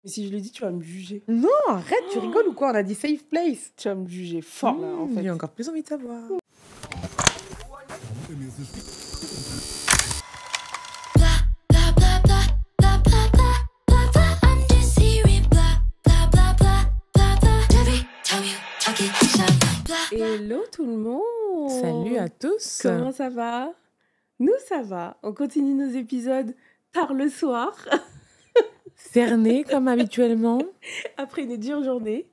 Mais si je le dis, tu vas me juger. Non, arrête, tu rigoles ou quoi? On a dit safe place. Tu vas me juger fort, là, en fait. J'ai encore plus envie de savoir. Hello tout le monde. Salut à tous. Comment ça va? Nous, ça va. On continue nos épisodes tard le soir, Cerné comme habituellement. après une dure journée.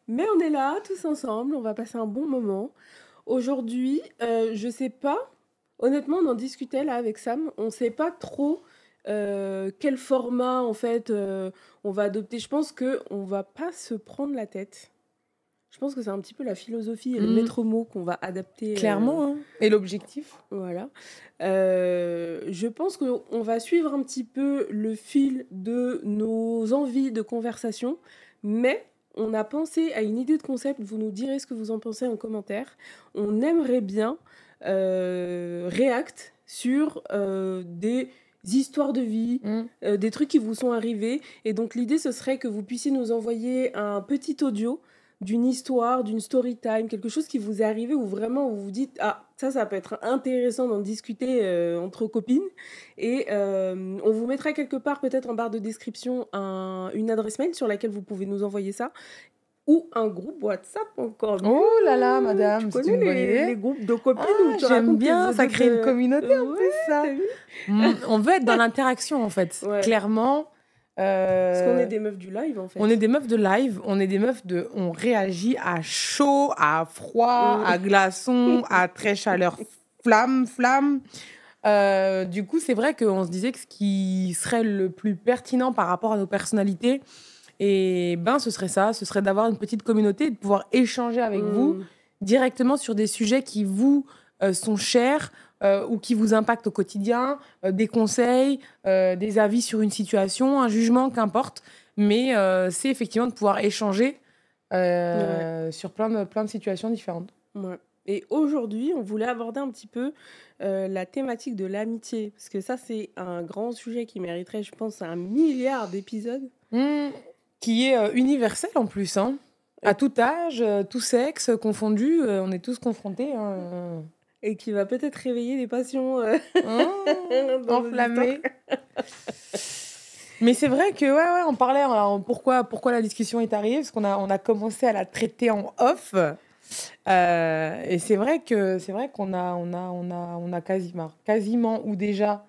Mais on est là, tous ensemble. On va passer un bon moment. Aujourd'hui, je sais pas. Honnêtement, on en discutait là avec Sam. On sait pas trop quel format, en fait, on va adopter. Je pense qu'on va pas se prendre la tête. Je pense que c'est un petit peu la philosophie et le maître mot qu'on va adapter. Clairement. Hein. Et l'objectif? Voilà. Je pense qu'on va suivre un petit peu le fil de nos envies de conversation, mais on a pensé à une idée de concept. Vous nous direz ce que vous en pensez en commentaire. On aimerait bien react sur des histoires de vie, des trucs qui vous sont arrivés. Et donc l'idée, ce serait que vous puissiez nous envoyer un petit audio d'une histoire, d'une story time, quelque chose qui vous est arrivé où vraiment vous vous dites « Ah, ça peut être intéressant d'en discuter entre copines ». Et on vous mettra quelque part, peut-être en barre de description, une adresse mail sur laquelle vous pouvez nous envoyer ça. Ou un groupe WhatsApp encore. Oh là là, madame, tu c'est connais une bonne idée. les groupes de copines où tu J'aime racontes bien, tes ça crée une anecdotes, communauté en plus, ça. t'as vu? On veut être dans l'interaction, en fait. Ouais. Clairement. Parce qu'on est des meufs du live, en fait. On est des meufs de live, on est des meufs de... On réagit à chaud, à froid, à glaçon, à très chaleur, flamme. Du coup, c'est vrai qu'on se disait que ce qui serait le plus pertinent par rapport à nos personnalités, et ce serait ça, ce serait d'avoir une petite communauté et de pouvoir échanger avec vous directement sur des sujets qui vous sont chers ou qui vous impactent au quotidien, des conseils, des avis sur une situation, un jugement, qu'importe. Mais c'est effectivement de pouvoir échanger sur plein de situations différentes. Ouais. Et aujourd'hui, on voulait aborder un petit peu la thématique de l'amitié. Parce que ça, c'est un grand sujet qui mériterait, je pense, 1 milliard d'épisodes. Qui est universel en plus. Hein. À tout âge, tout sexe confondu, on est tous confrontés. Hein. Et qui va peut-être réveiller des passions enflammées. Mais c'est vrai que, on parlait, alors, pourquoi la discussion est arrivée, parce qu'on a commencé à la traiter en off. Et c'est vrai qu'on a quasiment ou déjà,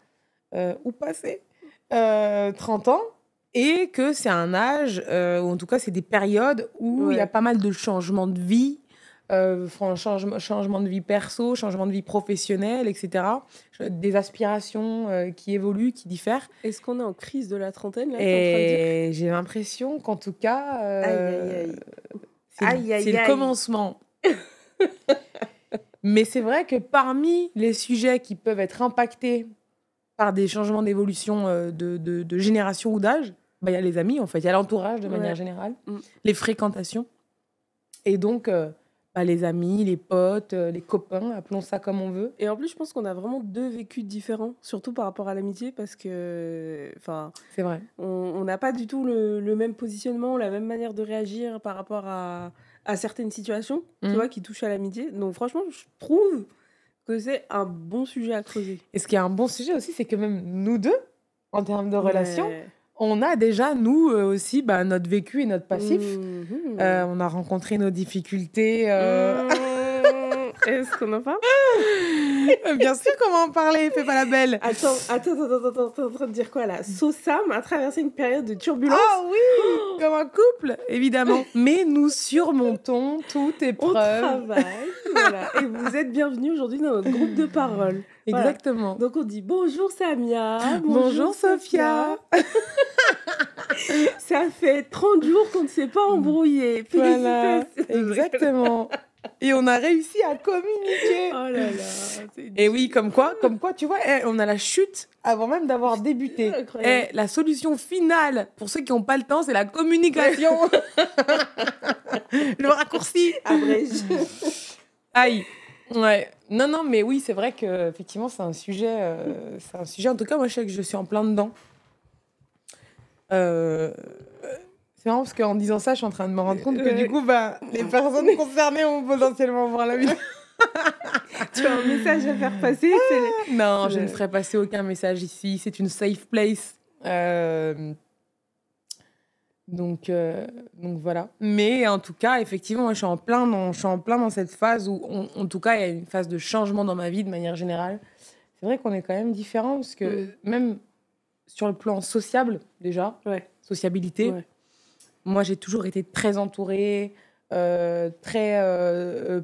ou passé, 30 ans. Et que c'est un âge, ou en tout cas, c'est des périodes où il y a pas mal de changements de vie, changement de vie perso, changement de vie professionnelle, etc. Des aspirations qui évoluent, qui diffèrent. Est-ce qu'on est en crise de la trentaine, là, Et j'ai l'impression qu'en tout cas, c'est le commencement. Mais c'est vrai que parmi les sujets qui peuvent être impactés par des changements d'évolution de génération ou d'âge, il y a les amis, en fait. Il y a l'entourage, de manière générale. Les fréquentations. Et donc, les amis, les potes, les copains, appelons ça comme on veut. Et en plus, je pense qu'on a vraiment 2 vécus différents, surtout par rapport à l'amitié, parce que... c'est vrai. On n'a pas du tout le même positionnement, la même manière de réagir par rapport à certaines situations, tu vois, qui touchent à l'amitié. Donc, franchement, je trouve que c'est un bon sujet à creuser. Et ce qui est un bon sujet aussi, c'est que même nous deux, en termes de relations, on a déjà, nous aussi, notre vécu et notre passif. On a rencontré nos difficultés. Est-ce qu'on en parle? Bien sûr qu'on va en parler, fais pas la belle. Attends, t'es en train de dire quoi là? Sam a traversé une période de turbulence. Ah oui, comme un couple, évidemment. Mais nous surmontons toute épreuve. On travaille, voilà. Et vous êtes bienvenus aujourd'hui dans notre groupe de parole. Exactement. Voilà. Donc on dit bonjour Samia. Bonjour Sophia. Ça fait 30 jours qu'on ne s'est pas embrouillé. Voilà, exactement. Et on a réussi à communiquer. Oh là là. Et oui, comme quoi, tu vois, on a la chute avant même d'avoir débuté. La solution finale, pour ceux qui n'ont pas le temps, c'est la communication. Le raccourci. Abrège. Aïe. Ouais. Non, mais oui, c'est vrai qu'effectivement, c'est un sujet, en tout cas, moi, je sais que je suis en plein dedans. C'est marrant parce qu'en disant ça, je suis en train de me rendre compte que du coup, les personnes concernées vont potentiellement voir la vidéo. Tu as un message à faire passer Non, je ne ferai passer aucun message ici. C'est une safe place. Donc voilà. Mais en tout cas, effectivement, je suis en plein dans cette phase où, en tout cas, il y a une phase de changement dans ma vie de manière générale. C'est vrai qu'on est quand même différents parce que même sur le plan sociable, déjà, sociabilité, moi, j'ai toujours été très entourée, très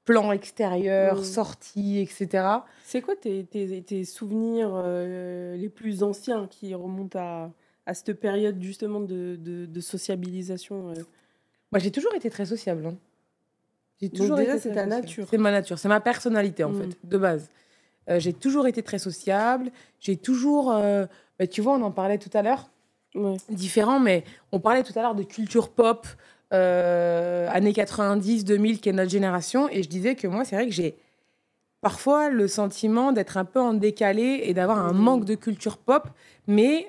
plan extérieur, sortie, etc. C'est quoi tes souvenirs les plus anciens qui remontent à cette période justement de sociabilisation Moi, j'ai toujours été très sociable. Hein. J'ai toujours donc déjà, c'est ta nature. C'est ma nature, c'est ma personnalité en fait, de base. J'ai toujours été très sociable. J'ai toujours... tu vois, on en parlait tout à l'heure. Différent, mais on parlait tout à l'heure de culture pop, années 90, 2000, qui est notre génération. Et je disais que moi, c'est vrai que j'ai parfois le sentiment d'être un peu en décalé et d'avoir un manque de culture pop. Mais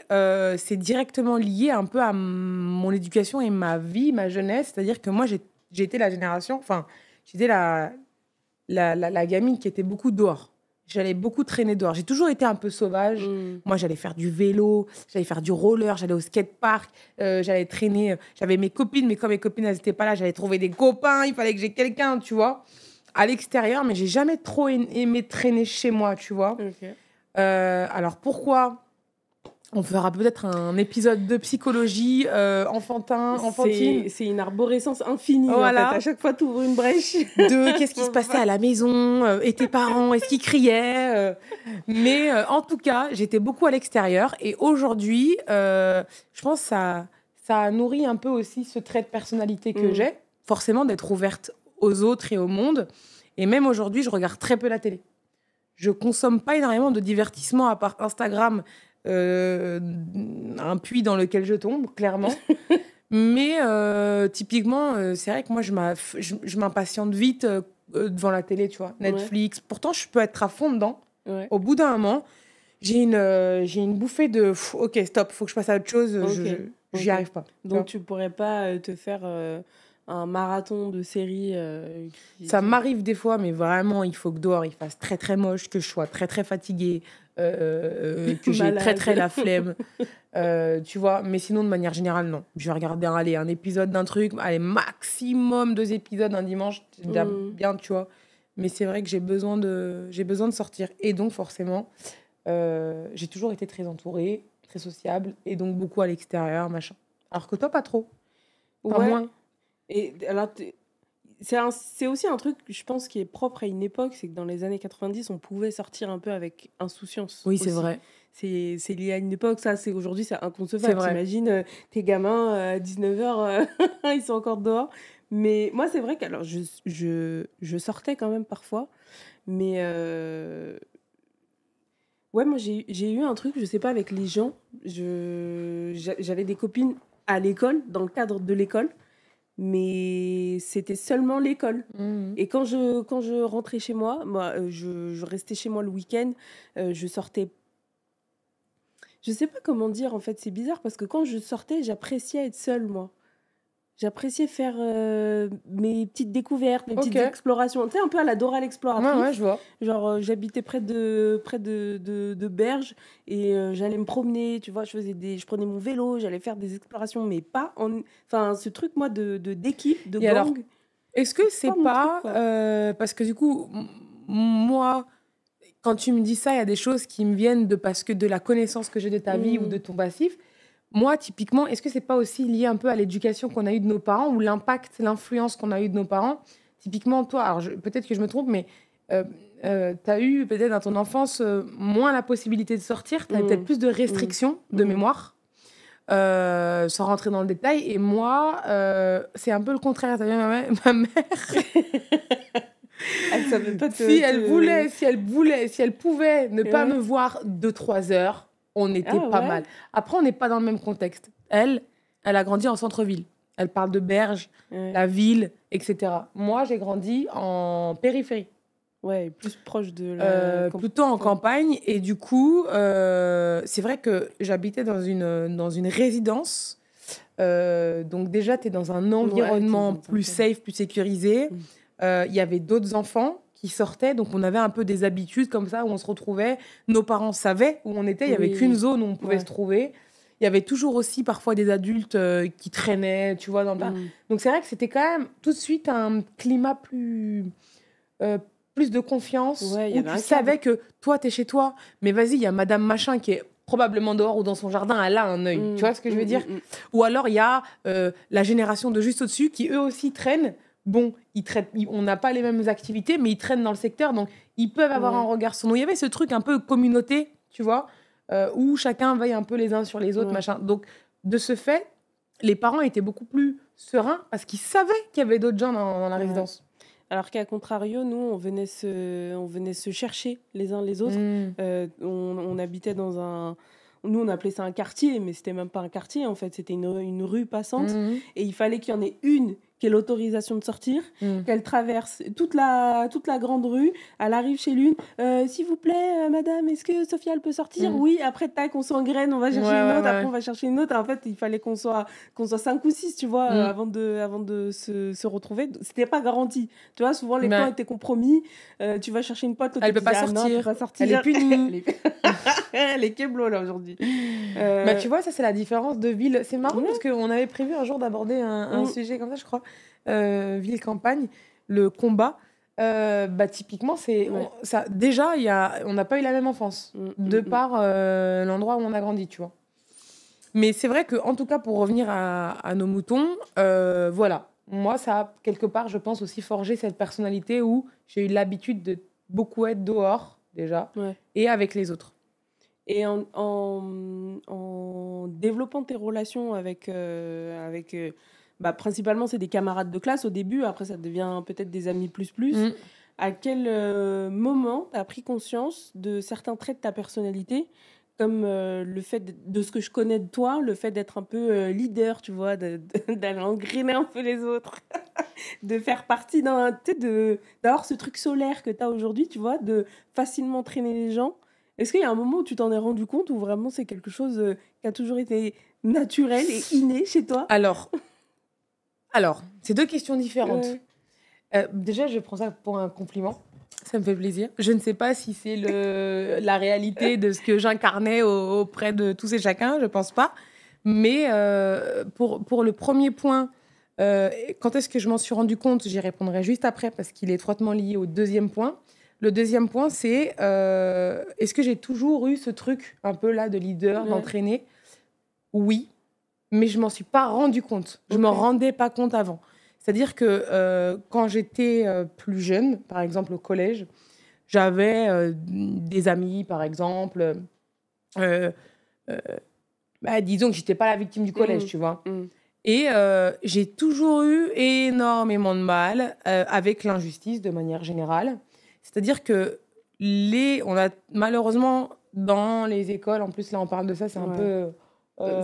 c'est directement lié un peu à mon éducation et ma vie, ma jeunesse. C'est-à-dire que moi, j'ai été la génération... Enfin, j'étais la gamine qui était beaucoup dehors. J'allais beaucoup traîner dehors. J'ai toujours été un peu sauvage. Moi, j'allais faire du vélo, j'allais faire du roller, j'allais au skatepark, j'allais traîner. J'avais mes copines, mais quand mes copines n'étaient pas là, j'allais trouver des copains. Il fallait que j'ai quelqu'un, tu vois, à l'extérieur. Mais j'ai jamais trop aimé traîner chez moi, tu vois. Okay. Alors, pourquoi ? On fera peut-être un épisode de psychologie enfantine. C'est une arborescence infinie. Voilà. En fait. À chaque fois, tu ouvres une brèche. De qu'est-ce qui se passait à la maison et tes parents, est-ce qu'ils criaient Mais en tout cas, j'étais beaucoup à l'extérieur. Et aujourd'hui, je pense que ça nourrit un peu aussi ce trait de personnalité que j'ai. Forcément, d'être ouverte aux autres et au monde. Et même aujourd'hui, je regarde très peu la télé. Je consomme pas énormément de divertissement à part Instagram. Un puits dans lequel je tombe, clairement. Mais typiquement, c'est vrai que moi, je m'impatiente vite devant la télé, tu vois. Netflix. Pourtant, je peux être à fond dedans. Au bout d'un moment, j'ai une bouffée de OK, stop, faut que je passe à autre chose. J'y arrive pas. Donc, tu pourrais pas te faire un marathon de séries Ça m'arrive des fois, mais vraiment, il faut que dehors, il fasse très, très moche, que je sois très, très fatiguée. Que j'ai très très la flemme tu vois, mais sinon de manière générale non, je vais regarder un épisode d'un truc, maximum 2 épisodes un dimanche, c'est déjà bien, tu vois, mais c'est vrai que j'ai besoin de sortir et donc forcément j'ai toujours été très entourée, très sociable et donc beaucoup à l'extérieur, machin, alors que toi pas trop, pas moins. Et alors c'est aussi un truc, je pense, qui est propre à une époque, c'est que dans les années 90, on pouvait sortir un peu avec insouciance. Oui, aussi. C'est vrai. C'est lié à une époque, ça, aujourd'hui, c'est inconcevable. T'imagines, tes gamins, à 19h, ils sont encore dehors. Mais moi, c'est vrai que alors, je sortais quand même parfois, mais... Ouais, moi, j'ai eu un truc, je sais pas, avec les gens. J'avais des copines à l'école, dans le cadre de l'école. Mais c'était seulement l'école. Et quand je rentrais chez moi, je restais chez moi le week-end, je sortais... Je sais pas comment dire, en fait, c'est bizarre, parce que quand je sortais, j'appréciais être seule, moi. J'appréciais faire mes petites découvertes, mes petites explorations. Tu sais, un peu à la Dora l'exploratrice. Ouais, je vois. Genre, j'habitais près de Berges et j'allais me promener, tu vois. Je prenais mon vélo, j'allais faire des explorations, mais pas en... Enfin, ce truc, moi, d'équipe, de gang. Alors, est-ce que c'est pas... parce que du coup, moi, quand tu me dis ça, il y a des choses qui me viennent parce que de la connaissance que j'ai de ta vie ou de ton passif. Moi, typiquement, est-ce que c'est pas aussi lié un peu à l'éducation qu'on a eue de nos parents ou l'impact, l'influence qu'on a eue de nos parents ? Typiquement, toi, alors peut-être que je me trompe, mais tu as eu peut-être dans ton enfance moins la possibilité de sortir, tu avais peut-être plus de restrictions de mémoire, sans rentrer dans le détail. Et moi, c'est un peu le contraire. Tu as vu ma mère elle savait pas si elle pouvait ne pas me voir 2-3 heures, on était pas mal. Après, on n'est pas dans le même contexte. Elle a grandi en centre-ville. Elle parle de Berges, la ville, etc. Moi, j'ai grandi en périphérie. Ouais, plus proche de la... plutôt en campagne. Et du coup, c'est vrai que j'habitais dans une résidence Donc déjà, tu es dans un environnement plus safe, plus sécurisé. Il y avait d'autres enfants qui sortaient, donc on avait un peu des habitudes comme ça, où on se retrouvait. Nos parents savaient où on était, il n'y avait qu'une zone où on pouvait se trouver. Il y avait toujours aussi parfois des adultes qui traînaient, tu vois. Donc c'est vrai que c'était quand même tout de suite un climat plus de confiance, où tu savais que toi, tu es chez toi, mais vas-y, il y a madame machin qui est probablement dehors ou dans son jardin, elle a un œil. Tu vois ce que je veux dire? Ou alors, il y a la génération de juste au-dessus qui, eux aussi, traînent. Bon, on n'a pas les mêmes activités, mais ils traînent dans le secteur, donc ils peuvent avoir un regard sur nous. Il y avait ce truc un peu communauté, tu vois, où chacun veille un peu les uns sur les autres, machin. Donc, de ce fait, les parents étaient beaucoup plus sereins parce qu'ils savaient qu'il y avait d'autres gens dans la résidence. Alors qu'à contrario, nous, on venait se chercher les uns les autres. On habitait dans un... Nous, on appelait ça un quartier, mais c'était même pas un quartier, en fait. C'était une rue passante. Et il fallait qu'il y en ait une qui ait l'autorisation de sortir, qu'elle traverse toute la grande rue. Elle arrive chez l'une. S'il vous plaît, madame, est-ce que Sophia, elle peut sortir? Oui, après, tac, on s'engraine, on va chercher une autre. Après, on va chercher une autre. En fait, il fallait qu'on soit 5 ou 6, tu vois, avant de se retrouver. C'était pas garanti. Tu vois, souvent, les plans étaient compromis. Tu vas chercher une pote, elle peut pas sortir. Elle est punie. Elle est keblo, là, aujourd'hui. Bah, tu vois, ça, c'est la différence de ville. C'est marrant parce qu'on avait prévu un jour d'aborder un sujet comme ça, je crois. Ville-campagne, le combat. Bah, typiquement, ça, déjà, on n'a pas eu la même enfance, de par l'endroit où on a grandi, tu vois. Mais c'est vrai qu'en tout cas, pour revenir à nos moutons, voilà. Moi, ça a, quelque part, je pense, aussi forgé cette personnalité où j'ai eu l'habitude de beaucoup être dehors, déjà, et avec les autres. Et en développant tes relations avec bah, principalement, c'est des camarades de classe au début, après ça devient peut-être des amis plus. À quel moment tu as pris conscience de certains traits de ta personnalité, comme le fait de ce que je connais de toi, le fait d'être un peu leader, tu vois, d'aller engrainer un peu les autres, de faire partie d'avoir ce truc solaire que tu as aujourd'hui, tu vois, de facilement traîner les gens. Est-ce qu'il y a un moment où tu t'en es rendu compte, ou vraiment c'est quelque chose qui a toujours été naturel et inné chez toi? Alors, c'est deux questions différentes. Déjà, je prends ça pour un compliment. Ça me fait plaisir. Je ne sais pas si c'est la réalité de ce que j'incarnais auprès de tous et chacun, je pense pas. Mais pour le premier point, quand est-ce que je m'en suis rendu compte? J'y répondrai juste après parce qu'il est étroitement lié au deuxième point. Le deuxième point, c'est est-ce que j'ai toujours eu ce truc un peu là de leader, d'entraîner? Oui, mais je m'en suis pas rendu compte. Je m'en rendais pas compte avant. C'est-à-dire que quand j'étais plus jeune, par exemple au collège, j'avais des amis, par exemple. Disons que j'étais pas la victime du collège, tu vois. Et j'ai toujours eu énormément de mal avec l'injustice de manière générale. C'est-à-dire que on a malheureusement dans les écoles, en plus là on parle de ça, c'est un peu...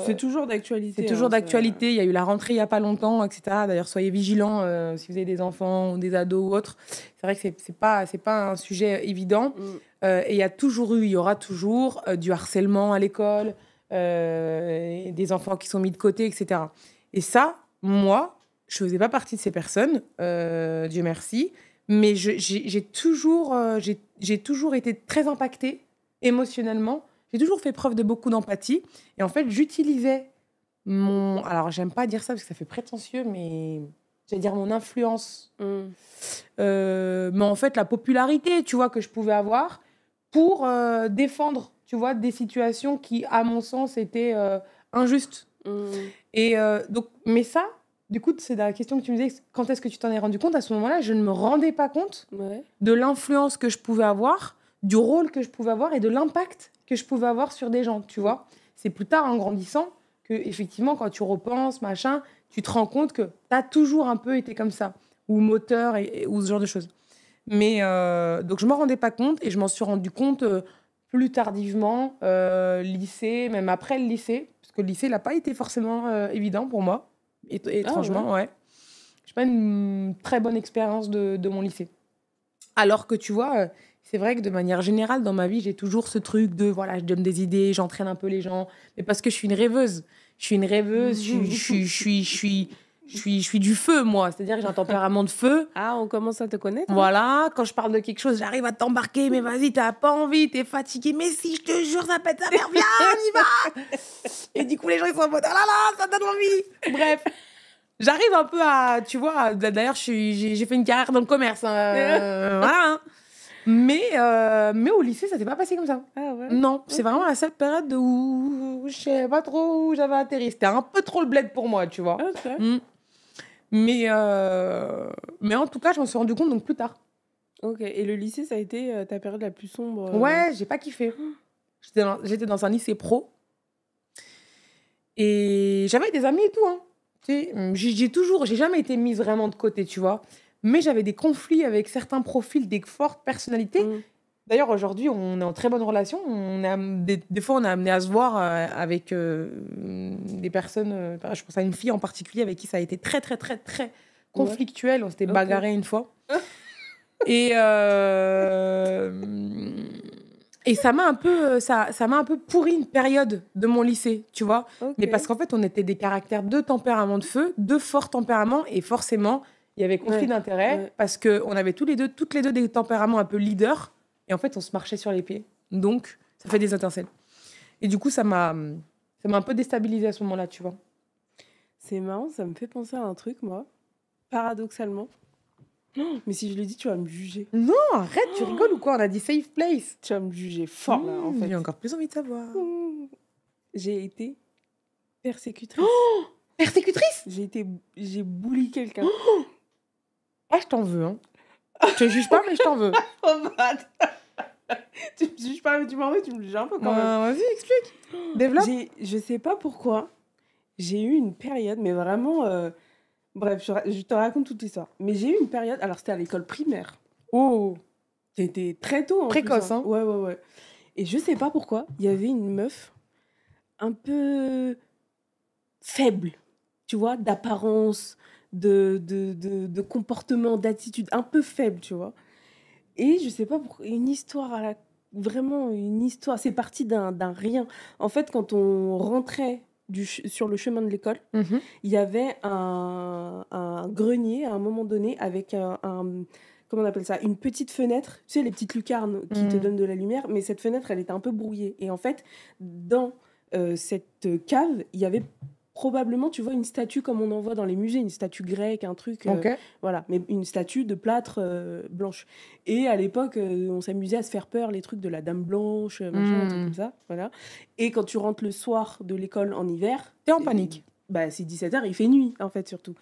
c'est toujours d'actualité. C'est toujours d'actualité. Il y a eu la rentrée il n'y a pas longtemps, etc. D'ailleurs, soyez vigilants si vous avez des enfants ou des ados ou autres. C'est vrai que c'est pas un sujet évident. Et il y aura toujours du harcèlement à l'école, des enfants qui sont mis de côté, etc. Et ça, moi, je ne faisais pas partie de ces personnes, Dieu merci. Mais j'ai toujours été très impactée émotionnellement. J'ai toujours fait preuve de beaucoup d'empathie. Et en fait, j'utilisais alors, j'aime pas dire ça parce que ça fait prétentieux, mais j'allais dire mon influence. Mais en fait, la popularité, tu vois, que je pouvais avoir pour défendre, tu vois, des situations qui, à mon sens, étaient injustes. Et donc, mais ça, du coup, c'est la question que tu me disais, quand est-ce que tu t'en es rendu compte? À ce moment-là, je ne me rendais pas compte de l'influence que je pouvais avoir, du rôle que je pouvais avoir et de l'impact que je pouvais avoir sur des gens, tu vois. C'est plus tard, en grandissant, que effectivement, quand tu repenses, machin, tu te rends compte que tu as toujours un peu été comme ça, ou moteur, ou ce genre de choses. Mais donc, je ne m'en rendais pas compte et je m'en suis rendu compte plus tardivement, lycée, même après le lycée, parce que le lycée n'a pas été forcément évident pour moi, étrangement, ouais. Je n'ai pas une très bonne expérience de mon lycée. Alors que tu vois... c'est vrai que de manière générale, dans ma vie, j'ai toujours ce truc de, voilà, je donne des idées, j'entraîne un peu les gens, mais parce que je suis une rêveuse. Je suis une rêveuse, je suis du feu, moi. C'est-à-dire que j'ai un tempérament de feu. Ah, on commence à te connaître. Voilà, quand je parle de quelque chose, j'arrive à t'embarquer, mais vas-y, t'as pas envie, t'es fatigué. Mais si, je te jure, ça pète sa mère, viens, on y va. Et du coup, les gens, ils sont en mode, ah là là, ça donne envie. Bref, j'arrive un peu à, tu vois, d'ailleurs, j'ai fait une carrière dans le commerce. Voilà. Mais au lycée, ça s'est pas passé comme ça. Ah ouais. Non, c'est vraiment la seule période où je sais pas trop où j'avais atterri. C'était un peu trop le bled pour moi, tu vois. Ok. Mais en tout cas, je m'en suis rendu compte donc plus tard. Ok. Et le lycée, ça a été ta période la plus sombre Ouais, j'ai pas kiffé. J'étais dans un lycée pro. Et j'avais des amis et tout. Hein. Tu sais, j'ai jamais été mise vraiment de côté, tu vois. Mais j'avais des conflits avec certains profils, des fortes personnalités. D'ailleurs, aujourd'hui, on est en très bonne relation. Des fois, on est amené à se voir avec des personnes. Je pense à une fille en particulier avec qui ça a été très, très, très, très conflictuel. On s'était bagarré une fois. Et ça m'a un peu pourri une période de mon lycée, tu vois. Mais parce qu'en fait, on était des caractères de tempérament de feu, de fort tempérament. Et forcément, il y avait conflit d'intérêts parce qu'on avait toutes les deux des tempéraments un peu leaders. Et en fait, on se marchait sur les pieds. Donc, ça fait des étincelles. Et du coup, ça m'a un peu déstabilisée à ce moment-là, tu vois. C'est marrant, ça me fait penser à un truc, moi. Paradoxalement. Oh, mais si je le dis, tu vas me juger. Non, arrête, tu rigoles ou quoi? On a dit safe place. Tu vas me juger fort, là, en fait. J'ai encore plus envie de savoir. J'ai été persécutrice. Oh, persécutrice? J'ai bouli quelqu'un. Ah, je t'en veux, hein. Je te juge pas, mais je t'en veux. Tu me juges pas, mais tu m'en veux, tu me juges un peu quand même. Vas-y, explique. Développe. Je sais pas pourquoi, j'ai eu une période, mais vraiment... Bref, je te raconte toute l'histoire. Mais j'ai eu une période... Alors, c'était à l'école primaire. Oh. C'était très tôt, en précoce, plus, hein. Ouais. Et je sais pas pourquoi, il y avait une meuf un peu faible, tu vois, d'apparence, de comportement, d'attitude, un peu faible, tu vois. Et je sais pas pourquoi, vraiment une histoire, c'est parti d'un rien. En fait, quand on rentrait sur le chemin de l'école, il y avait un grenier à un moment donné avec comment on appelle ça, une petite fenêtre, tu sais, les petites lucarnes qui te donnent de la lumière, mais cette fenêtre, elle était un peu brouillée. Et en fait, dans cette cave, il y avait probablement, tu vois, une statue comme on en voit dans les musées, une statue grecque, un truc, voilà, mais une statue de plâtre blanche. Et à l'époque, on s'amusait à se faire peur, les trucs de la Dame Blanche, machin, un truc comme ça, voilà. Et quand tu rentres le soir de l'école en hiver... T'es en panique. Bah, c'est 17h, il fait nuit, en fait, surtout.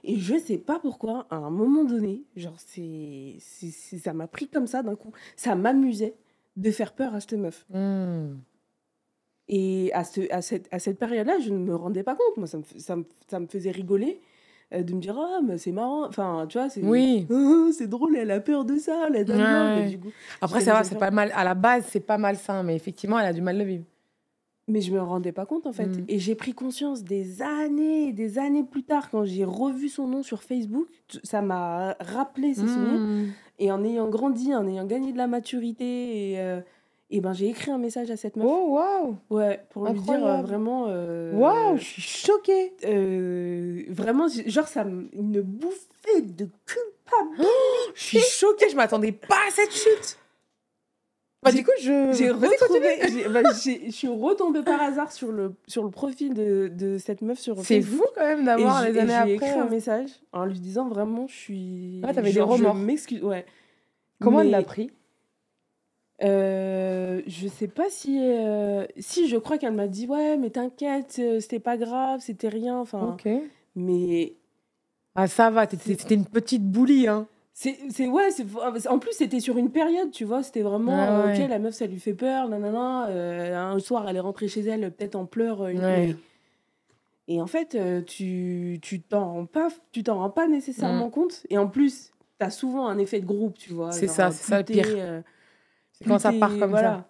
Et je sais pas pourquoi, à un moment donné, genre, ça m'a pris comme ça, d'un coup. Ça m'amusait de faire peur à cette meuf. Et à cette période-là, je ne me rendais pas compte. Moi, ça me faisait rigoler de me dire « Ah, mais c'est marrant. » Enfin, tu vois, c'est... Oui. C'est drôle, elle a peur de ça, la dame blanche. Du coup, après, ça va, c'est pas mal. À la base, c'est pas malsain, mais effectivement, elle a du mal de vivre. Mais je me rendais pas compte, en fait. Et j'ai pris conscience des années plus tard, quand j'ai revu son nom sur Facebook. Ça m'a rappelé ses souvenirs. Et en ayant grandi, en ayant gagné de la maturité, et ben, j'ai écrit un message à cette meuf. Oh, waouh! Ouais, pour lui dire vraiment... Waouh, je suis choquée! Vraiment, genre, une bouffée de culpabilité. Je suis choquée, je m'attendais pas à cette chute! Bah, du coup, je suis retombée par hasard sur le profil de cette meuf sur Facebook. C'est fou quand même d'avoir les années après. J'ai écrit un message en lui disant vraiment, je suis... Ah, t'avais des remords. Je m'excuse, ouais. Comment elle l'a pris? Je sais pas si je crois qu'elle m'a dit ouais, mais t'inquiète, c'était pas grave, c'était rien, enfin. Ok. Mais ah, ça va, c'était une petite boulie, hein. En plus c'était sur une période, tu vois, c'était vraiment ok, la meuf ça lui fait peur, nanana, un soir elle est rentrée chez elle peut-être en pleurs et en fait tu t'en rends pas nécessairement compte, et en plus t'as souvent un effet de groupe, tu vois, c'est ça le pire, c'est quand ça part comme ça.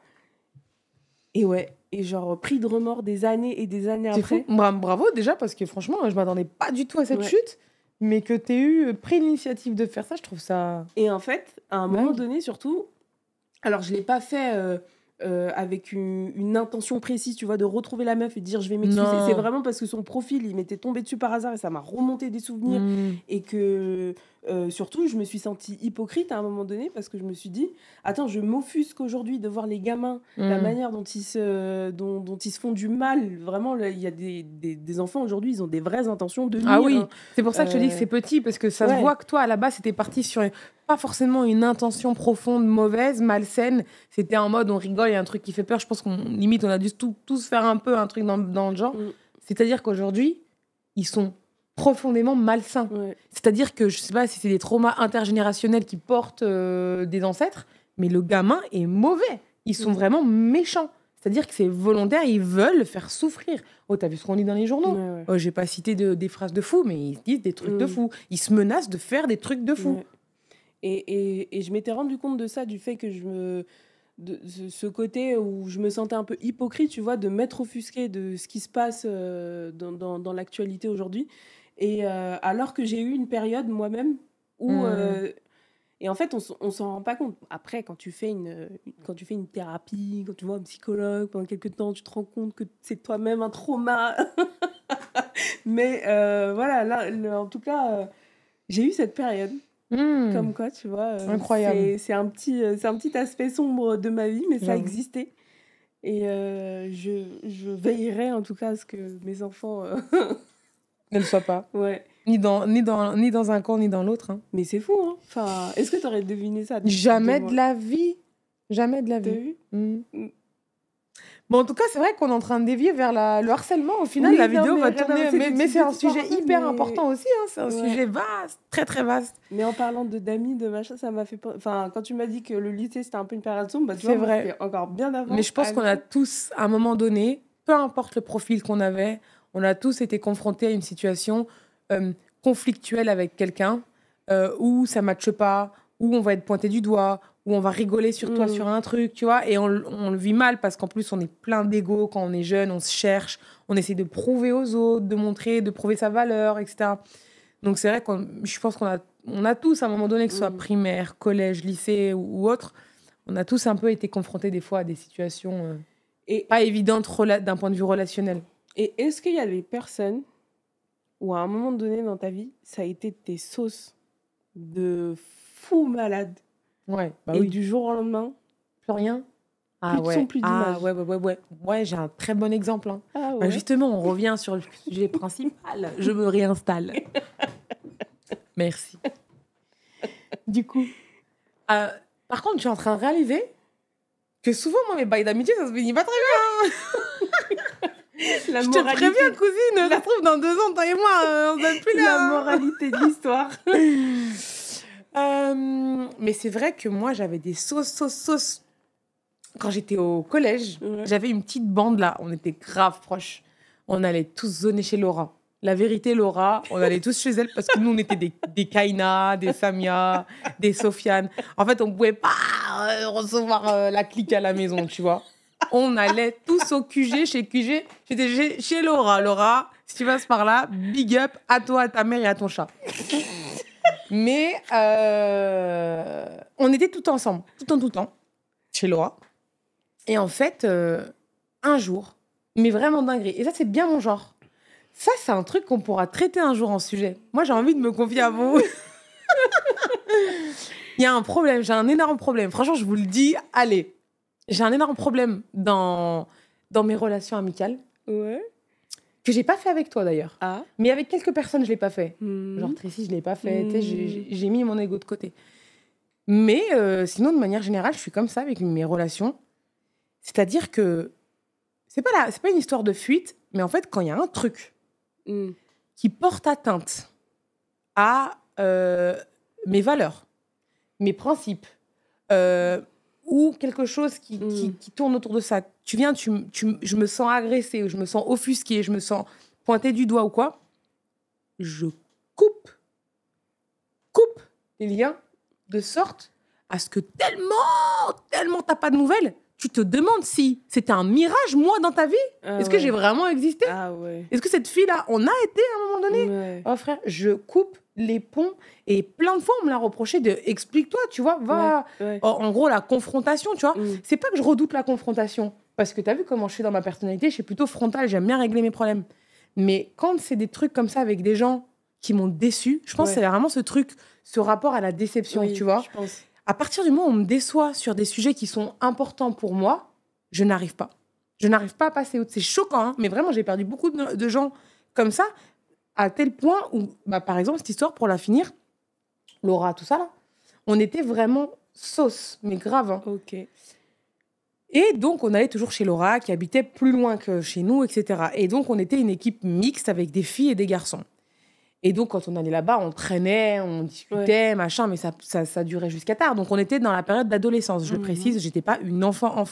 Et genre pris de remords des années et des années après. Fou. Bravo déjà, parce que franchement je m'attendais pas du tout à cette chute. Mais que tu aies pris l'initiative de faire ça, je trouve ça... Et en fait, à un moment donné, surtout... Alors, je ne l'ai pas fait avec une intention précise, tu vois, de retrouver la meuf et de dire je vais m'excuser. Non. C'est vraiment parce que son profil, il m'était tombé dessus par hasard et ça m'a remonté des souvenirs. Et que surtout, je me suis sentie hypocrite à un moment donné parce que je me suis dit, attends, je m'offusque aujourd'hui de voir les gamins, la manière dont ils se font du mal. Vraiment, il y a des enfants aujourd'hui, ils ont des vraies intentions de nuire. Ah oui, c'est pour ça que je te dis que c'est petit, parce que ça se voit que toi, à la base, c'était parti sur pas forcément une intention profonde, mauvaise, malsaine. C'était en mode, on rigole, il y a un truc qui fait peur. Je pense qu'on limite, on a dû tous faire un peu un truc dans le genre. C'est-à-dire qu'aujourd'hui, ils sont profondément malsains. C'est-à-dire que, je sais pas si c'est des traumas intergénérationnels qui portent des ancêtres, mais le gamin est mauvais. Ils sont vraiment méchants. C'est-à-dire que c'est volontaire, ils veulent faire souffrir. Oh, t'as vu ce qu'on lit dans les journaux ? Oh, j'ai pas cité des phrases de fous, mais ils disent des trucs de fous. Ils se menacent de faire des trucs de fous. Et je m'étais rendu compte de ça, du fait que de ce côté où je me sentais un peu hypocrite, tu vois, de m'être offusquée de ce qui se passe dans l'actualité aujourd'hui. Et alors que j'ai eu une période moi-même où... et en fait, on s'en rend pas compte. Après, quand tu fais une thérapie, quand tu vois un psychologue, pendant quelques temps, tu te rends compte que c'est toi-même un trauma. Mais voilà, là, en tout cas, j'ai eu cette période. Comme quoi, tu vois. Incroyable. C'est un petit aspect sombre de ma vie, mais ça existait. Et je veillerai, en tout cas, à ce que mes enfants... ne le soient pas. Ouais. Ni dans un camp, ni dans l'autre. Hein. Mais c'est fou, hein. Enfin, est-ce que tu aurais deviné ça Jamais de la vie. Jamais de la vie. Bon, en tout cas, c'est vrai qu'on est en train de dévier vers le harcèlement. Au final, la vidéo va tourner. Mais c'est un sujet hyper important aussi. Hein. C'est un sujet vaste, très, très vaste. Mais en parlant d'amis, de machin, ça m'a fait... Enfin, quand tu m'as dit que le lycée, c'était un peu une période sombre, bah, tu vois, vrai. c'était encore bien avant. Mais je pense qu'on a tous, à un moment donné, peu importe le profil qu'on avait, on a tous été confrontés à une situation conflictuelle avec quelqu'un où ça ne matche pas, où on va être pointé du doigt, où on va rigoler sur toi, sur un truc, tu vois, et on le vit mal parce qu'en plus, on est plein d'ego quand on est jeune, on se cherche, on essaie de prouver aux autres, de prouver sa valeur, etc. Donc, c'est vrai que je pense qu'on a tous, à un moment donné, que ce soit primaire, collège, lycée ou autre, on a tous un peu été confrontés des fois à des situations pas évidentes d'un point de vue relationnel. Et est-ce qu'il y a des personnes où, à un moment donné dans ta vie, ça a été tes sauces de fou malade? Ouais, bah et du jour au lendemain, plus rien. Plus de son, plus d'image. Ouais, j'ai un très bon exemple. Hein. Ah ouais. Bah justement, on revient sur le sujet principal. Je me réinstalle. Merci. Du coup, par contre, je suis en train de réaliser que souvent, moi, mes bails d'amitié, ça se finit pas très bien. Je te préviens, cousine, ça se trouve, dans 2 ans, toi et moi, on ne donne plus la moralité de l'histoire. Mais c'est vrai que moi, j'avais des sauces. Quand j'étais au collège, j'avais une petite bande là. On était grave proches. On allait tous zoner chez Laura. La vérité, Laura, on allait tous chez elle parce que nous, on était des Kaina, des Samia, des Sofiane. En fait, on ne pouvait pas recevoir la clique à la maison, tu vois. On allait tous au QG, chez QG. J'étais chez Laura. Laura, si tu passes par là, big up à toi, à ta mère et à ton chat. Mais on était tout ensemble, tout le temps, chez Laura. Et en fait, un jour, mais vraiment dinguerie. Et ça, c'est bien mon genre. Ça, c'est un truc qu'on pourra traiter un jour en sujet. Moi, j'ai envie de me confier à vous. Il y a un problème, j'ai un énorme problème. Franchement, je vous le dis, allez. J'ai un énorme problème dans mes relations amicales. Ouais. Que j'ai pas fait avec toi, d'ailleurs. Ah. Mais avec quelques personnes, je l'ai pas fait. Genre Tracy, je l'ai pas fait. J'ai mis mon ego de côté. Mais sinon, de manière générale, je suis comme ça avec mes relations. C'est-à-dire que c'est pas une histoire de fuite, mais en fait, quand il y a un truc qui porte atteinte à mes valeurs, mes principes, ou quelque chose qui tourne autour de ça, je me sens agressée, ou je me sens offusquée, je me sens pointée du doigt ou quoi, je coupe les liens de sorte à ce que tellement t'as pas de nouvelles, tu te demandes si c'était un mirage, moi, dans ta vie. Est-ce que j'ai vraiment existé? Ah ouais. Est-ce que cette fille-là, on a été à un moment donné? Ouais. Oh frère, je coupe les ponts. Et plein de fois, on me l'a reproché de explique-toi, tu vois, va. Ouais. En gros, la confrontation, tu vois. C'est pas que je redoute la confrontation. Parce que t'as vu comment je suis dans ma personnalité, je suis plutôt frontale, j'aime bien régler mes problèmes. Mais quand c'est des trucs comme ça avec des gens qui m'ont déçu, je pense que c'est vraiment ce truc, ce rapport à la déception, tu vois. Je pense. À partir du moment où on me déçoit sur des sujets qui sont importants pour moi, je n'arrive pas. Je n'arrive pas à passer au-dessus. C'est choquant, hein, mais vraiment, j'ai perdu beaucoup de gens comme ça, à tel point où, par exemple, cette histoire, pour la finir, Laura, tout ça, là, on était vraiment sauce, mais grave. Hein. Ok. Et donc, on allait toujours chez Laura, qui habitait plus loin que chez nous, etc. Et donc, on était une équipe mixte avec des filles et des garçons. Et donc, quand on allait là-bas, on traînait, on discutait, machin, mais ça durait jusqu'à tard. Donc, on était dans la période d'adolescence, je le précise, j'étais pas une enfant.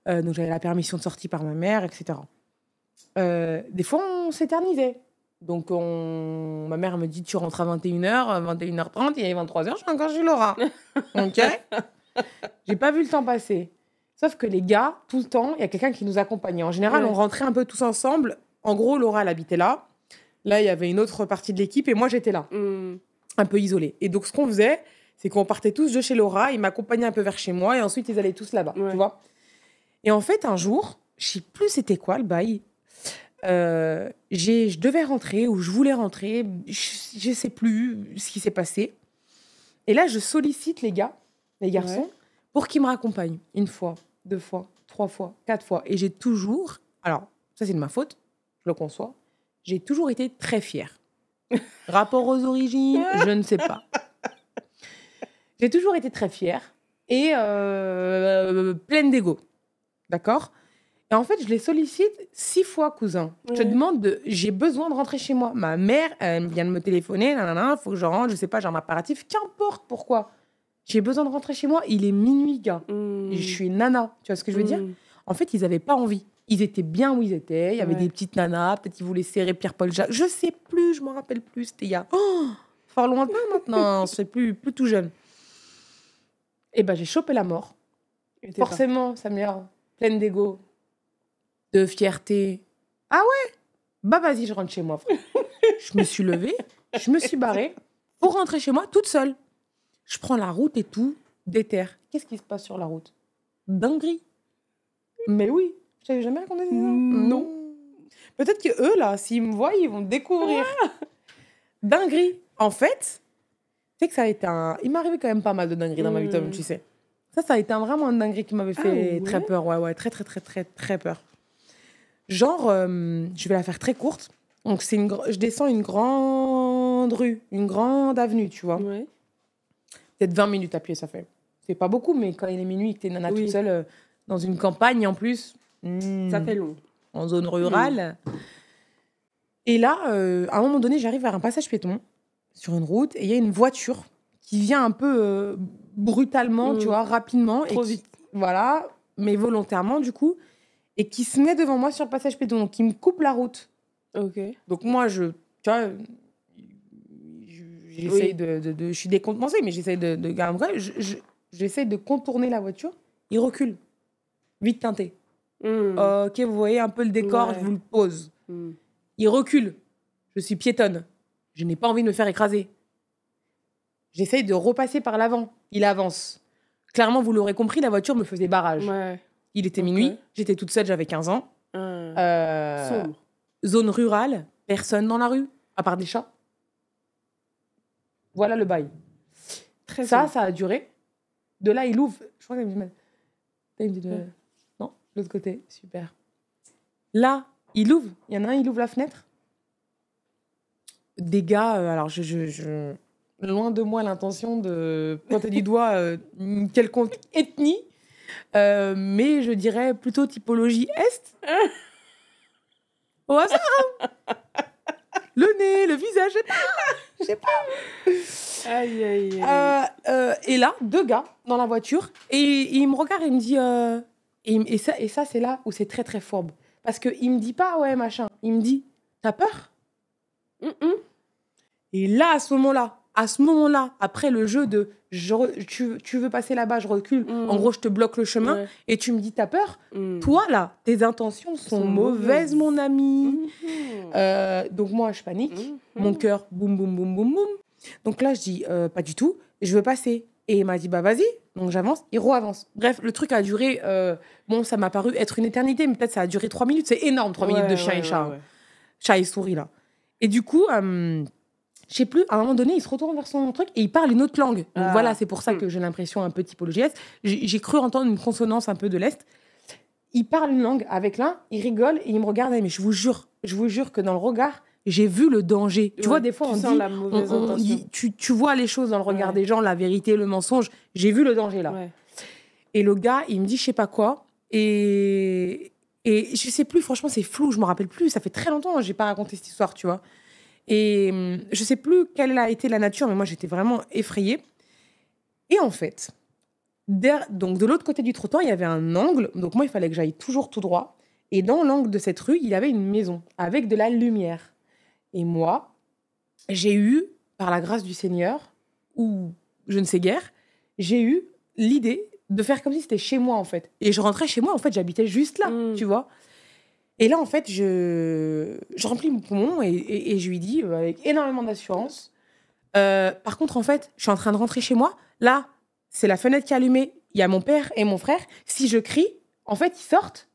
Donc, j'avais la permission de sortie par ma mère, etc. Des fois, on s'éternisait. Donc, ma mère me dit, tu rentres à 21h, 21h30, il est 23h, je suis encore chez Laura. OK. J'ai pas vu le temps passer. Sauf que les gars, tout le temps, il y a quelqu'un qui nous accompagnait. En général, on rentrait un peu tous ensemble. En gros, Laura, elle habitait là. Là, il y avait une autre partie de l'équipe et moi, j'étais là. Un peu isolée. Et donc, ce qu'on faisait, c'est qu'on partait tous de chez Laura, ils m'accompagnaient un peu vers chez moi et ensuite, ils allaient tous là-bas, tu vois. Et en fait, un jour, je sais plus c'était quoi le bail. Je devais rentrer ou je voulais rentrer. Je sais plus ce qui s'est passé. Et là, je sollicite les gars, les garçons, pour qu'ils me raccompagnent. 1 fois, 2 fois, 3 fois, 4 fois. Et j'ai toujours... Alors, ça, c'est de ma faute. Je le conçois. J'ai toujours été très fière. Rapport aux origines, je ne sais pas. J'ai toujours été très fière et pleine d'ego. D'accord ? Et en fait, je les sollicite 6 fois, cousin. Je demande j'ai besoin de rentrer chez moi. Ma mère, elle vient de me téléphoner, il faut que je rentre, je sais pas, j'ai un impératif. Qu'importe pourquoi. J'ai besoin de rentrer chez moi. Il est minuit, gars. Je suis nana. Tu vois ce que je veux dire ? En fait, ils n'avaient pas envie. Ils étaient bien où ils étaient. Il y avait des petites nanas. Peut-être qu'ils voulaient serrer Pierre-Paul Jacques. Je sais plus, je m'en rappelle plus. C'était il y a fort lointain maintenant. C'est plus tout jeune. Et ben, j'ai chopé la mort. Forcément, sa mère, pleine d'ego, de fierté. Ah ouais ? Bah vas-y, je rentre chez moi, frère. Je me suis levée, je me suis barrée pour rentrer chez moi toute seule. Je prends la route et tout, déterre. Qu'est-ce qui se passe sur la route ? Dinguerie. Mais oui, je t'avais jamais raconté ça. Non. Peut-être que eux, là, s'ils me voient, ils vont découvrir. Dinguerie. En fait, tu sais que ça a été un... Il m'est arrivé quand même pas mal de dingueries dans ma vie, Tom, tu sais. Ça a été vraiment un dinguerie qui m'avait fait très peur. Ouais, très, très, très, très, très peur. Genre, je vais la faire très courte. Donc, je descends une grande rue, une grande avenue, tu vois. Peut-être 20 minutes à pied, ça fait. C'est pas beaucoup, mais quand il est minuit et que t'es nana toute seule dans une campagne, en plus... ça fait long. En zone rurale. Et là, à un moment donné, j'arrive vers un passage piéton, sur une route, et il y a une voiture qui vient un peu brutalement, tu vois, rapidement. Trop vite. Voilà, mais volontairement, du coup, et qui se met devant moi sur le passage piéton, donc qui me coupe la route. Ok. Donc moi, tu vois, j'essaye je suis décompensée, mais j'essaye de garder. J'essaye de contourner la voiture. Il recule. Vite teinté. Ok, vous voyez un peu le décor, je vous le pose. Il recule. Je suis piétonne. Je n'ai pas envie de me faire écraser. J'essaye de repasser par l'avant. Il avance. Clairement, vous l'aurez compris, la voiture me faisait barrage. Il était minuit, j'étais toute seule, j'avais 15 ans. Sombre. Zone rurale, personne dans la rue, à part des chats. Voilà le bail. Ça a duré. De là, il ouvre. Je crois qu'il me dit non, de l'autre côté, super. Là, il ouvre. Il y en a un, il ouvre la fenêtre. Des gars, alors loin de moi l'intention de pointer du doigt une quelconque ethnie, mais je dirais plutôt typologie Est. Au hasard, hein. Le nez, le visage, je sais pas. Aïe, aïe, aïe. Et là, 2 gars dans la voiture, et il me regarde et il me dit... Et ça, c'est là où c'est très, très fourbe. Parce qu'il me dit pas, ouais, machin. Il me dit, t'as peur ? Et là, à ce moment-là, à ce moment-là, après le jeu de tu veux passer là-bas, je recule, en gros, je te bloque le chemin, et tu me dis, t'as peur, toi, là, tes intentions sont mauvaises, mon ami. Donc, moi, je panique, mon cœur, boum, boum, boum, boum, boum. Donc là, je dis, pas du tout, je veux passer. Et il m'a dit, bah vas-y. Donc j'avance, il re-avance. Bref, le truc a duré, bon, ça m'a paru être une éternité, mais peut-être ça a duré 3 minutes. C'est énorme, 3 minutes de chien et chat. Chat et souris, là. Et du coup, je sais plus, à un moment donné, il se retourne vers son truc et il parle une autre langue. Donc voilà, c'est pour ça que j'ai l'impression un peu typologie Est. J'ai cru entendre une consonance un peu de l'Est. Il parle une langue avec l'un, il rigole et il me regarde. Mais je vous jure que dans le regard, j'ai vu le danger. Tu vois, des fois, on dit, tu vois les choses dans le regard des gens, la vérité, le mensonge. J'ai vu le danger, là. Et le gars, il me dit, je sais pas quoi. Et je sais plus, franchement, c'est flou, je me rappelle plus. Ça fait très longtemps que j'ai pas raconté cette histoire, tu vois. Et je sais plus quelle a été la nature, mais moi, j'étais vraiment effrayée. Et en fait, donc de l'autre côté du trottoir, il y avait un angle. Donc moi, il fallait que j'aille toujours tout droit. Et dans l'angle de cette rue, il y avait une maison avec de la lumière. Et moi, j'ai eu, par la grâce du Seigneur, ou je ne sais guère, j'ai eu l'idée de faire comme si c'était chez moi, en fait. Et je rentrais chez moi, en fait, j'habitais juste là, tu vois. Et là, en fait, je remplis mon poumon et je lui dis, avec énormément d'assurance, par contre, en fait, je suis en train de rentrer chez moi. Là, c'est la fenêtre qui est allumée. Il y a mon père et mon frère. Si je crie, en fait, ils sortent.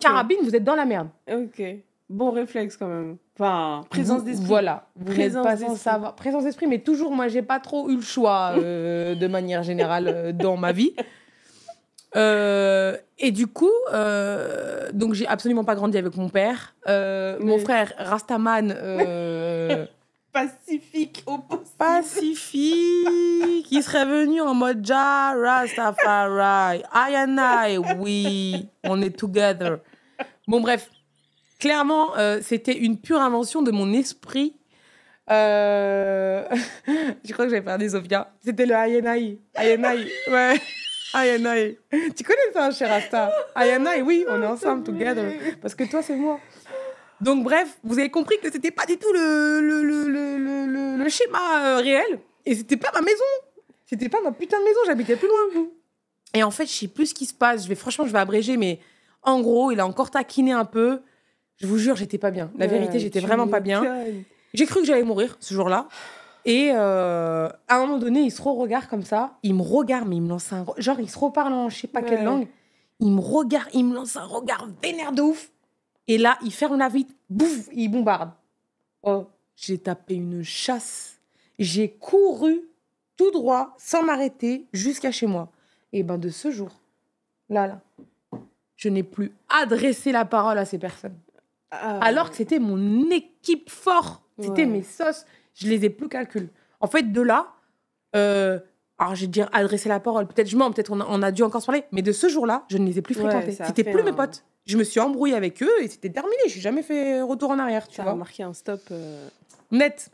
Carabine, vous êtes dans la merde. Ok. Bon réflexe quand même. Enfin, présence d'esprit. Voilà. Vous n'êtes pas sans savoir. Présence d'esprit, mais toujours, moi, j'ai pas trop eu le choix de manière générale dans ma vie. Et du coup, donc j'ai absolument pas grandi avec mon père. Mon frère, Rastaman. Pacifique au possible. Pacifique. Il serait venu en mode Ja, Rastafari. I and I, oui. On est together. Bon, bref. Clairement, c'était une pure invention de mon esprit. Je crois que j'avais perdu Sophia. C'était le I&I. Ouais. I&I. Tu connais ça, cher Rasta? I&I, oui, on est ensemble, together. Parce que toi, c'est moi. Donc, bref, vous avez compris que c'était pas du tout le schéma réel. Et c'était pas ma maison. C'était pas ma putain de maison, j'habitais plus loin. Et en fait, je sais plus ce qui se passe. Franchement, je vais abréger, mais en gros, il a encore taquiné un peu. Je vous jure, j'étais pas bien. La vérité, j'étais vraiment pas bien. J'ai cru que j'allais mourir ce jour-là. Et à un moment donné, il se re-regarde comme ça. Il me regarde, mais il me lance un... Genre, il se reparle en je sais pas quelle langue. Il me regarde, il me lance un regard vénère de ouf. Et là, il ferme la vitre. Bouf, il bombarde. Oh, j'ai tapé une chasse. J'ai couru tout droit, sans m'arrêter, jusqu'à chez moi. Et ben de ce jour, là, je n'ai plus adressé la parole à ces personnes. Alors que c'était mon équipe fort. C'était mes sauces. Je les ai plus calculés. En fait, de là, alors je vais dire adresser la parole. Peut-être je mens, peut-être on a dû encore se parler. Mais de ce jour-là, je ne les ai plus fréquentés. C'était plus mes potes. Je me suis embrouillée avec eux et c'était terminé. Je n'ai jamais fait retour en arrière. Tu vois. Ça a marqué un stop. Net.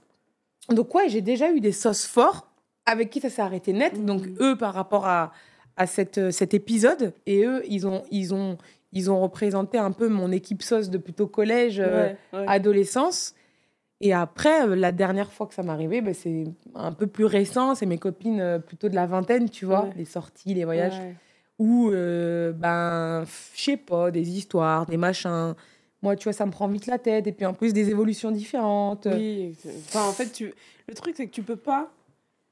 Donc ouais, j'ai déjà eu des sauces forts avec qui ça s'est arrêté net. Donc eux, par rapport à cet épisode, et eux, ils ont représenté un peu mon équipe sauce de plutôt collège, adolescence. Et après, la dernière fois que ça m'est arrivé, c'est un peu plus récent. C'est mes copines plutôt de la vingtaine, tu vois, les sorties, les voyages. Où, je sais pas, des histoires, des machins. Moi, tu vois, ça me prend vite la tête. Et puis, en plus, des évolutions différentes. Oui. Enfin, en fait, le truc, c'est que tu peux pas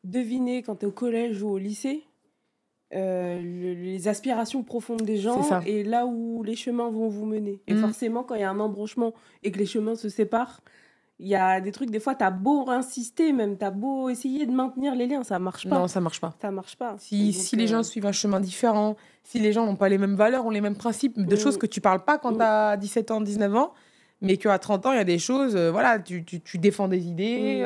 deviner quand tu es au collège ou au lycée les aspirations profondes des gens et là où les chemins vont vous mener. Et forcément, quand il y a un embranchement et que les chemins se séparent, il y a des trucs, des fois, t'as beau insister, même t'as beau essayer de maintenir les liens, ça marche pas. Non, ça marche pas. Ça marche pas. Si les gens suivent un chemin différent, si les gens n'ont pas les mêmes valeurs, ont les mêmes principes, de choses que tu parles pas quand t'as 17 ans, 19 ans, mais qu'à 30 ans, il y a des choses, voilà, tu défends des idées,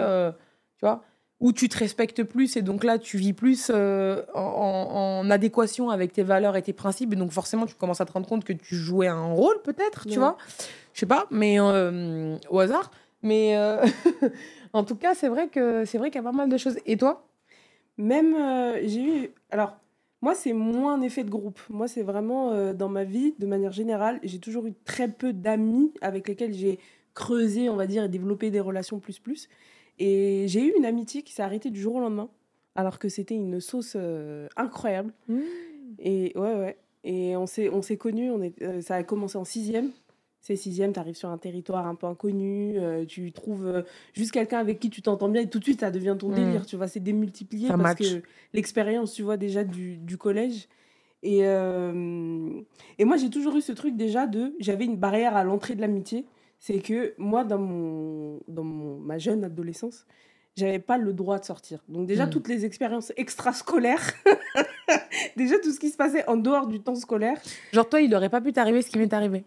tu vois, où tu te respectes plus et donc là, tu vis plus en adéquation avec tes valeurs et tes principes. Et donc forcément, tu commences à te rendre compte que tu jouais un rôle, peut-être, tu vois. Je sais pas, mais au hasard. Mais en tout cas, c'est vrai qu'il y a pas mal de choses. Et toi ? Même, j'ai eu... Alors, moi, c'est moins un effet de groupe. Moi, c'est vraiment, dans ma vie, de manière générale, j'ai toujours eu très peu d'amis avec lesquels j'ai creusé, on va dire, et développé des relations plus. Et j'ai eu une amitié qui s'est arrêtée du jour au lendemain, alors que c'était une sauce incroyable. Et ouais. Et on s'est connus, ça a commencé en 6e. C'est 6e, tu arrives sur un territoire un peu inconnu, tu trouves juste quelqu'un avec qui tu t'entends bien et tout de suite, ça devient ton délire, tu vois, c'est démultiplié Ça parce match. que l'expérience, tu vois, déjà du collège. Et moi, j'ai toujours eu ce truc déjà j'avais une barrière à l'entrée de l'amitié. C'est que moi, ma jeune adolescence, j'avais pas le droit de sortir. Donc déjà, toutes les expériences extrascolaires, déjà tout ce qui se passait en dehors du temps scolaire. Genre toi, il aurait pas pu t'arriver ce qui m'est arrivé.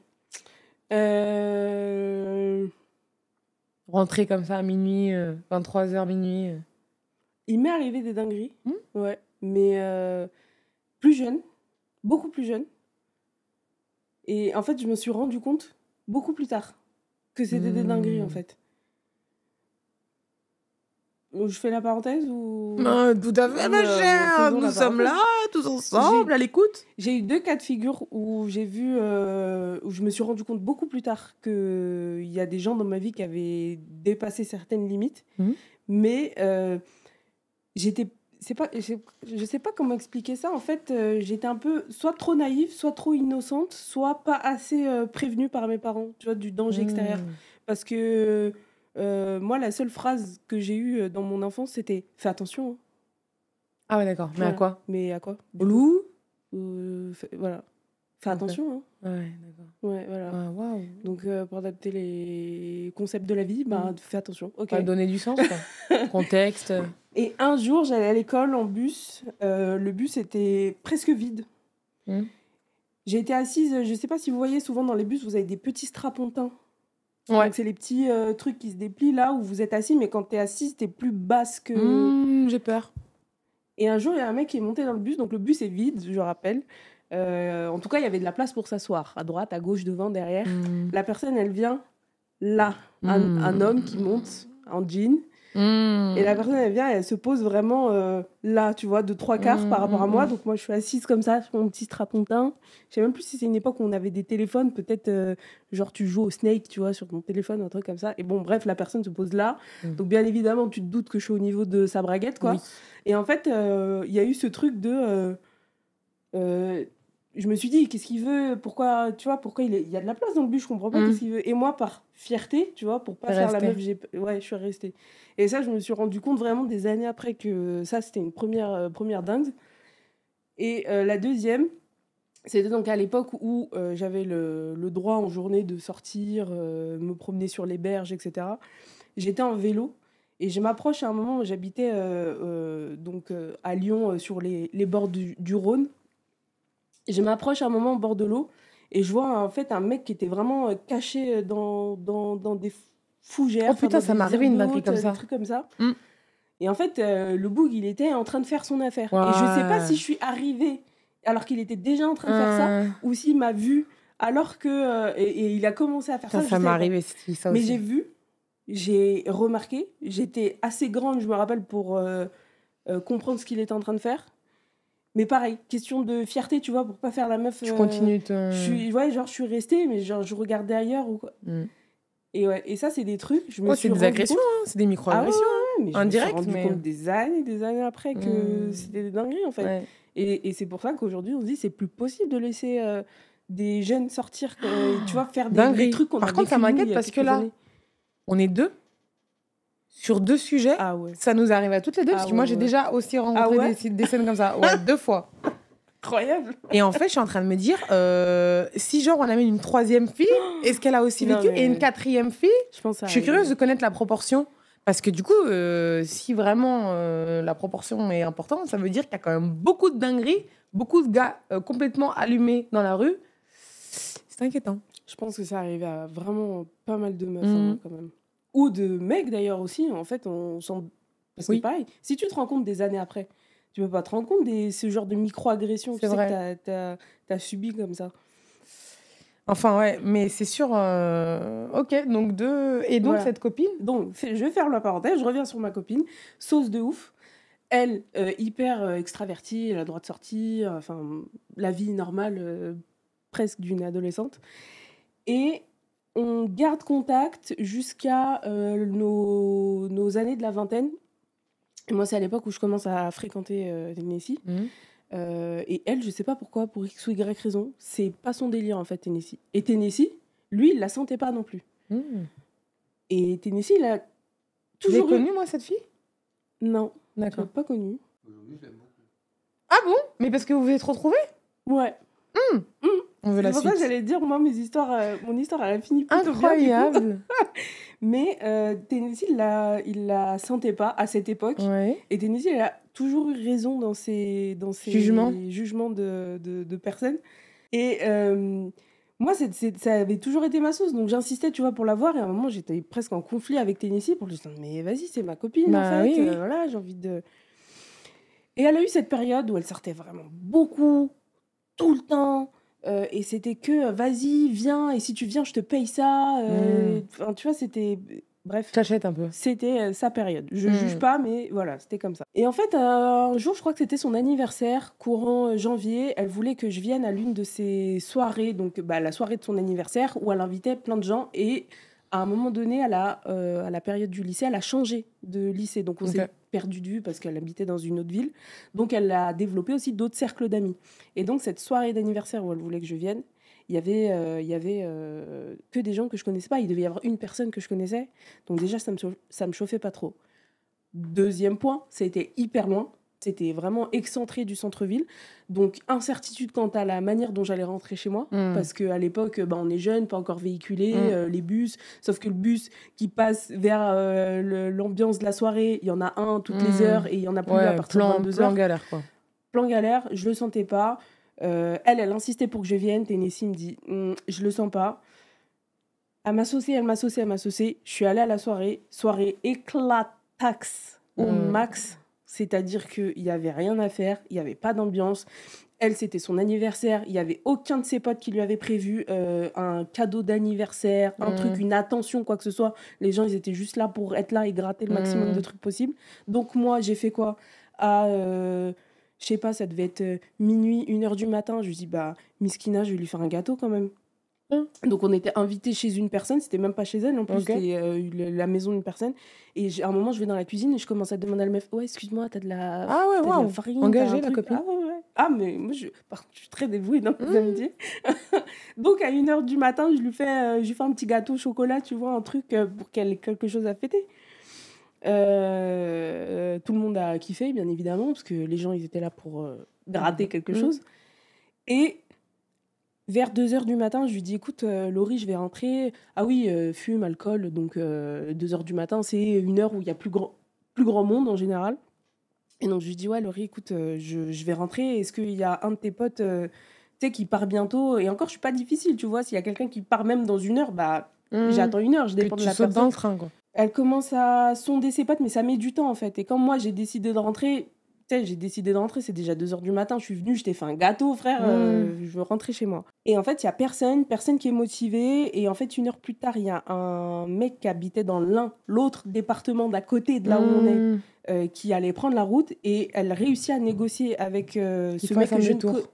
Rentrer comme ça à minuit, 23h minuit. Il m'est arrivé des dingueries, ouais, mais plus jeune, beaucoup plus jeune. Et en fait, je me suis rendu compte beaucoup plus tard que c'était des dingueries, en fait. Je fais la parenthèse ou... Tout à fait, ma chère. Nous sommes là, tous ensemble, à l'écoute. J'ai eu 2 cas de figure où j'ai vu... où je me suis rendu compte beaucoup plus tard qu'il y a des gens dans ma vie qui avaient dépassé certaines limites. Mais j'étais... je sais pas comment expliquer ça. En fait, j'étais un peu soit trop naïve, soit trop innocente, soit pas assez prévenue par mes parents, tu vois, du danger extérieur. Parce que moi, la seule phrase que j'ai eue dans mon enfance, c'était « Fais attention. » Ah ouais, d'accord. Mais à quoi ? Mais à quoi ? Au loup ? Voilà. Fais attention. Ouais, d'accord. Ouais, voilà. Ah, waouh. Donc, pour adapter les concepts de la vie, fais attention. Ok. Donner du sens, quoi. Contexte. Et un jour, j'allais à l'école en bus. Le bus était presque vide. J'ai été assise, je sais pas si vous voyez, souvent dans les bus, vous avez des petits strapontins. Ouais. Donc, c'est les petits trucs qui se déplient là où vous êtes assis, mais quand t'es assise, t'es plus basse que... J'ai peur. Et un jour, il y a un mec qui est monté dans le bus, donc le bus est vide, je rappelle. En tout cas, il y avait de la place pour s'asseoir, à droite, à gauche, devant, derrière. La personne, elle vient là, un homme qui monte en jean. Et la personne, elle vient et elle se pose vraiment là, tu vois, de 3/4 par rapport à moi. Donc moi, je suis assise comme ça, sur mon petit strapontin. Je sais même plus si c'est une époque où on avait des téléphones. Peut-être, genre, tu joues au Snake, tu vois, sur ton téléphone, un truc comme ça. Et bon, bref, la personne se pose là. Donc bien évidemment, tu te doutes que je suis au niveau de sa braguette, quoi. Oui. Et en fait, il y a eu ce truc de... je me suis dit, qu'est-ce qu'il veut ? Pourquoi il y a de la place dans le bus, je comprends pas qu'est-ce qu'il veut. Et moi, par fierté, tu vois, pour pas faire la meuf, je suis restée. Et ça, je me suis rendu compte vraiment des années après que ça, c'était une première dingue. Et la deuxième, c'était donc à l'époque où j'avais le droit en journée de sortir, me promener sur les berges, etc. J'étais en vélo. Et je m'approche à un moment où j'habitais à Lyon, sur les bords du Rhône. Et je m'approche à un moment au bord de l'eau et je vois en fait un mec qui était vraiment caché dans des fougères. Oh putain, ça m'est arrivé une dinguerie comme ça. Des trucs comme ça. Et en fait, le boug, il était en train de faire son affaire. Ouais. Et je sais pas si je suis arrivée alors qu'il était déjà en train de faire ça ou s'il m'a vu alors que... et il a commencé à faire ça. Ça m'est arrivé, ça aussi. Mais j'ai vu, j'ai remarqué, j'étais assez grande, je me rappelle, pour comprendre ce qu'il était en train de faire. Mais pareil, question de fierté, tu vois, pour pas faire la meuf. Tu continues ton... je suis restée, mais genre, je regardais ailleurs ou quoi. Et ça, c'est des trucs. C'est des agressions, hein, c'est des micro-agressions. Mais je me suis rendu compte des années après que c'était des dingueries, en fait. Ouais. Et c'est pour ça qu'aujourd'hui, on se dit c'est plus possible de laisser des jeunes sortir, tu vois, faire des trucs qu'on a vécu. Par contre, ça m'inquiète parce que là, on est deux. Sur 2 sujets, ça nous arrive à toutes les deux, parce que moi, j'ai déjà aussi rencontré des scènes comme ça. Ouais, 2 fois. Incroyable. Et en fait, je suis en train de me dire, si genre on amène une 3e fille, est-ce qu'elle a aussi vécu ? Et une 4e fille, je suis curieuse de connaître la proportion. Parce que du coup, si vraiment la proportion est importante, ça veut dire qu'il y a quand même beaucoup de dingueries, beaucoup de gars complètement allumés dans la rue. C'est inquiétant. Je pense que ça arrive à vraiment pas mal de meufs, quand même. Ou de mecs d'ailleurs aussi, en fait, on s'en... Parce que pareil, si tu te rends compte des années après, tu peux pas te rendre compte de ce genre de micro-agression que t'as subi comme ça. Enfin, ouais, mais c'est sûr... Ok, donc Et donc, cette copine ? Donc, je vais faire la parenthèse, je reviens sur ma copine, sauce de ouf. Elle, hyper extravertie, elle a le droit de sortir, enfin, la vie normale, presque d'une adolescente. Et... on garde contact jusqu'à nos aux années de la vingtaine. Et moi, c'est à l'époque où je commence à fréquenter Tennessee. Et elle, je sais pas pourquoi, pour X ou Y raison, c'est pas son délire en fait, Tennessee. Et Tennessee, lui, il la sentait pas non plus. Et Tennessee, il a toujours. Tu l'as connue, moi, cette fille? Non, d'accord. Je l'ai pas connue. Aujourd'hui, je l'aime beaucoup. Ah bon? Mais parce que vous vous êtes retrouvés? Ouais. On veut la suite. C'est pour ça que j'allais dire, moi, mon histoire, elle a fini plutôt incroyable. Bien. Mais Tennessee, il la sentait pas à cette époque. Ouais. Et Tennessee, elle a toujours eu raison dans ses jugements de personnes. Et moi, ça avait toujours été ma sauce. Donc j'insistais, tu vois, pour la voir. Et à un moment, j'étais presque en conflit avec Tennessee pour lui dire, mais vas-y, c'est ma copine, en fait. Oui. Voilà, j'ai envie de... Et elle a eu cette période où elle sortait vraiment beaucoup, tout le temps. Et c'était que vas-y, viens, et si tu viens, je te paye ça. Tu vois, c'était. Bref. T'achètes un peu. C'était sa période. Je juge pas, mais voilà, c'était comme ça. Et en fait, un jour, je crois que c'était son anniversaire, courant janvier. Elle voulait que je vienne à l'une de ses soirées, donc la soirée de son anniversaire, où elle invitait plein de gens. Et à un moment donné, à la période du lycée, elle a changé de lycée. Donc on s'est perdu de vue parce qu'elle habitait dans une autre ville. Donc elle a développé aussi d'autres cercles d'amis. Et donc cette soirée d'anniversaire où elle voulait que je vienne, il y avait que des gens que je connaissais pas. Il devait y avoir une personne que je connaissais. Donc déjà, ça me chauffait pas trop. Deuxième point, c'était hyper loin. C'était vraiment excentré du centre-ville. Donc, incertitude quant à la manière dont j'allais rentrer chez moi. Parce qu'à l'époque, on est jeune, pas encore véhiculé, les bus. Sauf que le bus qui passe vers l'ambiance de la soirée, il y en a un toutes les heures et il y en a plus à partir de 22 heures. Plan galère, quoi. Plan galère, je le sentais pas. Elle insistait pour que je vienne. Tennessee me dit, je le sens pas. Elle m'a saucé. Je suis allée à la soirée éclataxe au max. C'est-à-dire qu'il n'y avait rien à faire, il n'y avait pas d'ambiance. Elle, c'était son anniversaire, il n'y avait aucun de ses potes qui lui avait prévu un cadeau d'anniversaire, un truc, une attention, quoi que ce soit. Les gens, ils étaient juste là pour être là et gratter le maximum de trucs possibles. Donc moi, j'ai fait quoi? Je sais pas, ça devait être minuit, 1h du matin. Je lui dis, Miskina, je vais lui faire un gâteau quand même. Donc on était invités chez une personne, c'était même pas chez elle en plus, c'était la maison d'une personne. Et à un moment je vais dans la cuisine et je commence à demander à la meuf, ouais excuse-moi, t'as de la farine, engagée la copine. Mais moi je suis très dévouée dans mes amitiés. Donc à 1h du matin je lui fais un petit gâteau au chocolat, tu vois, un truc pour qu'elle ait quelque chose à fêter. Tout le monde a kiffé bien évidemment parce que les gens ils étaient là pour gratter quelque chose. Et vers 2h du matin, je lui dis, écoute, Laurie, je vais rentrer. Ah oui, fume, alcool. Donc, 2h du matin, c'est une heure où il y a plus grand monde en général. Et donc, je lui dis, ouais, Laurie, écoute, je vais rentrer. Est-ce qu'il y a un de tes potes qui part bientôt? Et encore, je suis pas difficile, tu vois. S'il y a quelqu'un qui part même dans 1 heure, j'attends 1 heure. Je dépends de la personne. Dans le train, quoi. Elle commence à sonder ses potes, mais ça met du temps, en fait. Et quand moi, j'ai décidé de rentrer... c'est déjà 2h du matin, je suis venue, je t'ai fait un gâteau, frère, je veux rentrer chez moi. Et en fait, il y a personne qui est motivé. Et en fait, 1 heure plus tard, il y a un mec qui habitait dans l'autre département d'à côté de là où on est, qui allait prendre la route. Et elle réussit à négocier avec ce mec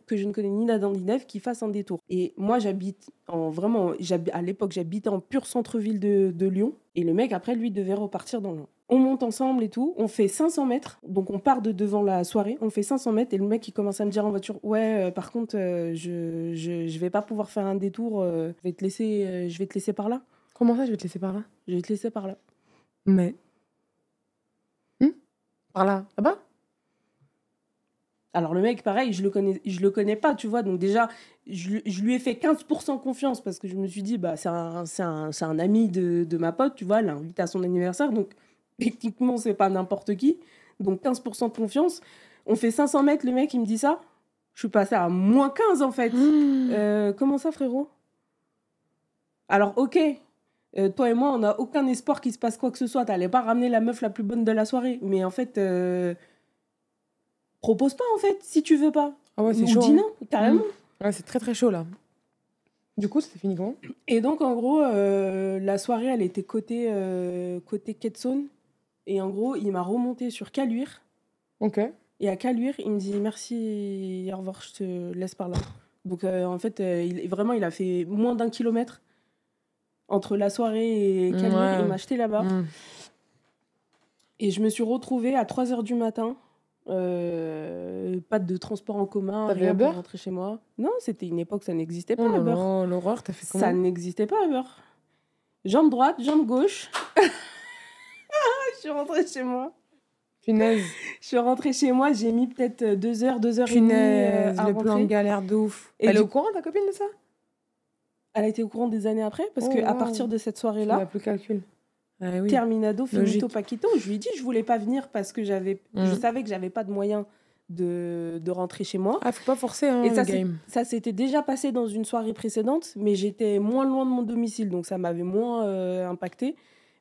que je ne connais ni d'Adam ni d'Ève, qui fasse un détour. Et moi, à l'époque, j'habitais en pur centre-ville de Lyon. Et le mec, après, lui, devait repartir dans Lyon. On monte ensemble et tout, on fait 500 mètres, donc on part de devant la soirée, on fait 500 mètres et le mec il commence à me dire en voiture, ouais, par contre, je vais pas pouvoir faire un détour, je vais te laisser par là. Comment ça, je vais te laisser par là? Je vais te laisser par là. Mais par là, là-bas? Alors le mec, pareil, je le connais pas, tu vois, donc déjà, je lui ai fait 15% confiance parce que je me suis dit, c'est un ami de ma pote, tu vois, elle l'a invité à son anniversaire, donc techniquement, c'est pas n'importe qui. Donc, 15% de confiance. On fait 500 mètres, le mec, il me dit ça. Je suis passée à moins 15, en fait. Comment ça, frérot? Alors, ok. Toi et moi, on n'a aucun espoir qu'il se passe quoi que ce soit. T'allais pas ramener la meuf la plus bonne de la soirée. Mais en fait, propose pas, en fait, si tu veux pas. Ah ouais, c'est ou chaud. dis non, carrément. Ouais, c'est très, très chaud, là. Du coup, c'était fini comment? Et donc, en gros, la soirée, elle était côté Quai-de-Saône. Et en gros, il m'a remonté sur Caluire. Ok. Et à Caluire, il me dit merci, au revoir, je te laisse par là. Donc en fait, il a fait moins d'1 kilomètre entre la soirée et Caluire. Il m'a acheté là-bas. Et je me suis retrouvée à 3h du matin. Pas de transport en commun, T'avais rien Uber? pour rentrer chez moi. Non, c'était une époque, ça n'existait pas, Oh là Uber. là, l'horreur, t'as fait comment? Ça n'existait pas, Uber. Jambe droite, jambe gauche. Je suis rentrée chez moi. Punaise. Je suis rentrée chez moi, j'ai mis peut-être 2 heures, 2 heures et demie Punaise, à le plan de rentrer. galère de ouf. Et Elle est du- au courant, ta copine, de ça? Elle a été au courant des années après, parce Oh, qu'à wow. partir de cette Tu soirée-là, n'as plus calcul. Ah oui. terminado, finito, Logique. paquito. Je lui ai dit je voulais pas venir parce que je savais que j'avais pas de moyens de rentrer chez moi. Ah, faut pas forcer, hein, Et le ça, game. ça s'était déjà passé dans une soirée précédente, mais j'étais moins loin de mon domicile, donc ça m'avait moins impacté.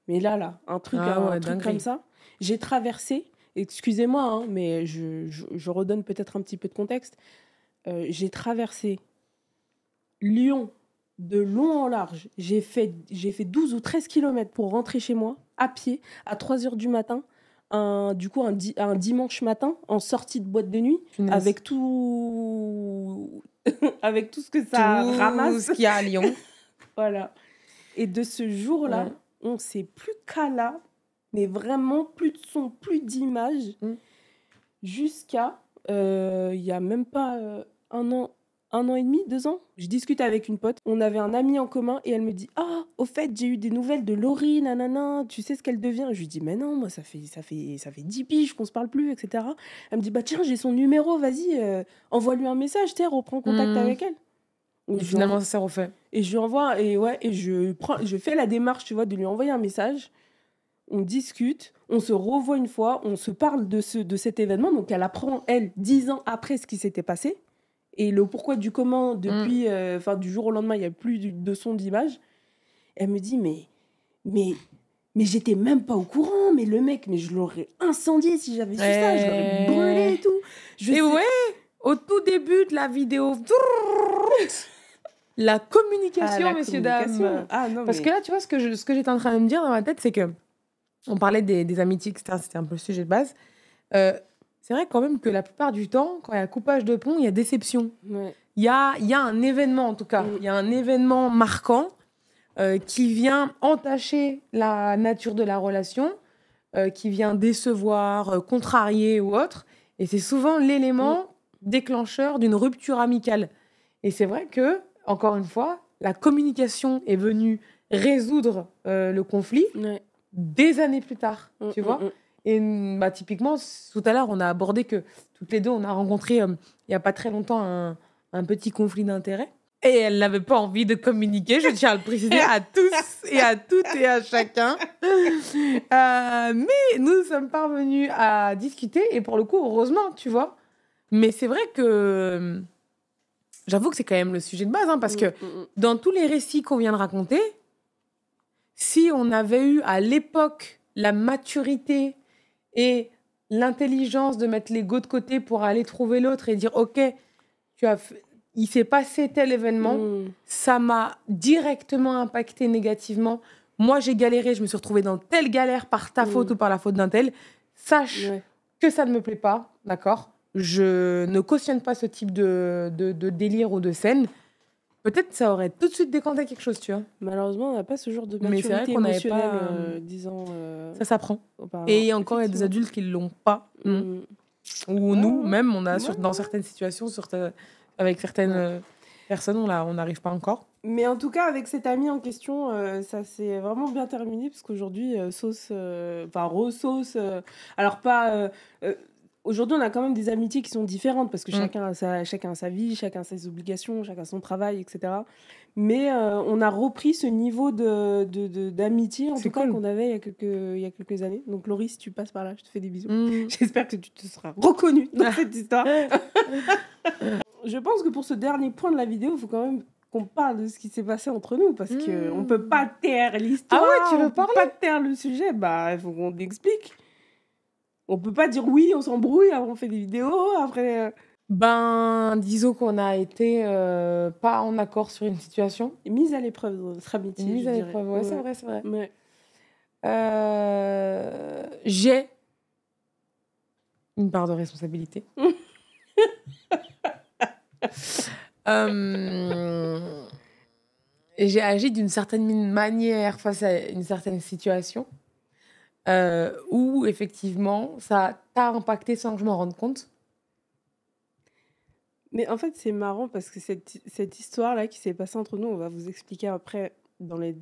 Mais là, un truc dinguerie. comme ça, j'ai traversé, excusez-moi, hein, mais je redonne peut-être un petit peu de contexte. J'ai traversé Lyon de long en large. J'ai fait 12 ou 13 kilomètres pour rentrer chez moi, à pied, à 3h du matin, un dimanche matin, en sortie de boîte de nuit, Punaise. avec tout... avec tout ce que ça Tout ramasse. ce qu'il y a à Lyon. Voilà. Et de ce jour-là, Ouais. on s'est plus qu'à là, mais vraiment plus de son, plus d'images, jusqu'à il y a même pas un an et demi, 2 ans. Je discute avec une pote, on avait un ami en commun et elle me dit « Ah, au fait, j'ai eu des nouvelles de Laurie, nanana, tu sais ce qu'elle devient ?» Je lui dis « Mais non, moi, ça fait 10 piges qu'on se parle plus, etc. » Elle me dit « Bah tiens, j'ai son numéro, vas-y, envoie-lui un message, reprends contact avec elle. » Et finalement, ça s'est refait. Et je lui envoie, et je fais la démarche, tu vois, de lui envoyer un message. On discute, on se revoit une fois, on se parle de cet événement. Donc, elle apprend, elle, 10 ans après ce qui s'était passé. Et le pourquoi du comment, depuis, du jour au lendemain, il n'y a plus de son, d'image. Elle me dit, mais j'étais même pas au courant. Mais le mec, je l'aurais incendié si j'avais su ça. Je l'aurais brûlé et tout. Ouais, au tout début de la vidéo, la communication, messieurs, dames. Ah, non, Parce que là, tu vois, ce que j'étais en train de me dire dans ma tête, c'est que on parlait des amitiés, etc. C'était un peu le sujet de base. C'est vrai quand même que la plupart du temps, quand il y a coupage de pont, il y a déception. Ouais. Il y a un événement, en tout cas. Il y a un événement marquant qui vient entacher la nature de la relation, qui vient décevoir, contrarier ou autre. Et c'est souvent l'élément déclencheur d'une rupture amicale. Et c'est vrai que, encore une fois, la communication est venue résoudre le conflit des années plus tard, tu vois. Et typiquement, tout à l'heure, on a abordé que toutes les deux, on a rencontré, il n'y a pas très longtemps, un petit conflit d'intérêts. Et elle n'avait pas envie de communiquer, je tiens à le préciser à tous et à toutes et à chacun. Mais nous sommes parvenus à discuter, et pour le coup, heureusement, tu vois. Mais c'est vrai que... J'avoue que c'est quand même le sujet de base, hein, parce que dans tous les récits qu'on vient de raconter, si on avait eu à l'époque la maturité et l'intelligence de mettre l'ego de côté pour aller trouver l'autre et dire « Ok, il s'est passé tel événement, ça m'a directement impacté négativement. Moi, j'ai galéré, je me suis retrouvée dans telle galère par ta faute ou par la faute d'un tel. Sache que ça ne me plaît pas, d'accord ? Je ne cautionne pas ce type de délire ou de scène. » Peut-être ça aurait tout de suite décanté quelque chose, tu vois. Malheureusement, on n'a pas ce genre de maturité mais c'est vrai qu'on émotionnelle, pas, disons... ça s'apprend. Auparavant. Et encore, il y a des adultes qui ne l'ont pas. Ou nous, même, on a dans certaines situations, avec certaines personnes, on n'arrive pas encore. Mais en tout cas, avec cet ami en question, ça s'est vraiment bien terminé, parce qu'aujourd'hui, re-sauce... alors pas... Aujourd'hui, on a quand même des amitiés qui sont différentes, parce que chacun a sa vie, chacun a ses obligations, chacun son travail, etc. Mais on a repris ce niveau d'amitié, en tout cas, qu'on avait il y a quelques années. Donc, Laurie, si tu passes par là, je te fais des bisous. J'espère que tu te seras reconnue dans cette histoire. Je pense que pour ce dernier point de la vidéo, il faut quand même qu'on parle de ce qui s'est passé entre nous, parce qu'on ne peut pas taire l'histoire. Ah ouais, tu veux parler ? On ne peut pas taire le sujet. Il faut qu'on explique. On peut pas dire oui, on s'embrouille, après on fait des vidéos, après... disons qu'on a été pas en accord sur une situation. Mise à l'épreuve, notre amitié, Mise à dirais. l'épreuve, ouais, c'est vrai, c'est vrai. Ouais. J'ai une part de responsabilité. J'ai agi d'une certaine manière face à une certaine situation. où effectivement ça t'a impacté sans que je m'en rende compte? Mais en fait, c'est marrant parce que cette histoire-là qui s'est passée entre nous, on va vous expliquer après dans les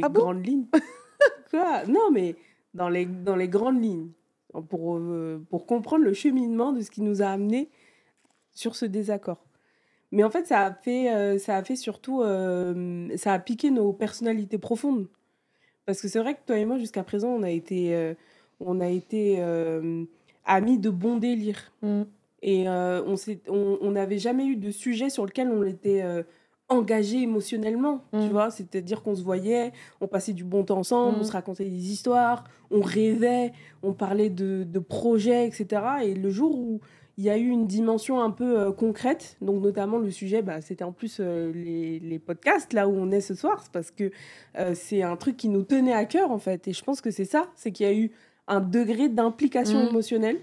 Ah bon? grandes lignes. Quoi? Non, mais dans les grandes lignes, pour comprendre le cheminement de ce qui nous a amené sur ce désaccord. Mais en fait, ça a fait surtout, ça a piqué nos personnalités profondes. Parce que c'est vrai que toi et moi, jusqu'à présent, on a été amis de bons délires. Mm. Et on n'avait jamais eu de sujet sur lequel on était engagé émotionnellement, tu vois. C'est-à-dire qu'on se voyait, on passait du bon temps ensemble, on se racontait des histoires, on rêvait, on parlait de projets, etc. Et le jour où il y a eu une dimension un peu concrète, donc notamment le sujet, c'était en plus les podcasts, là où on est ce soir, c'est parce que c'est un truc qui nous tenait à cœur, en fait. Et je pense que c'est ça, c'est qu'il y a eu un degré d'implication émotionnelle.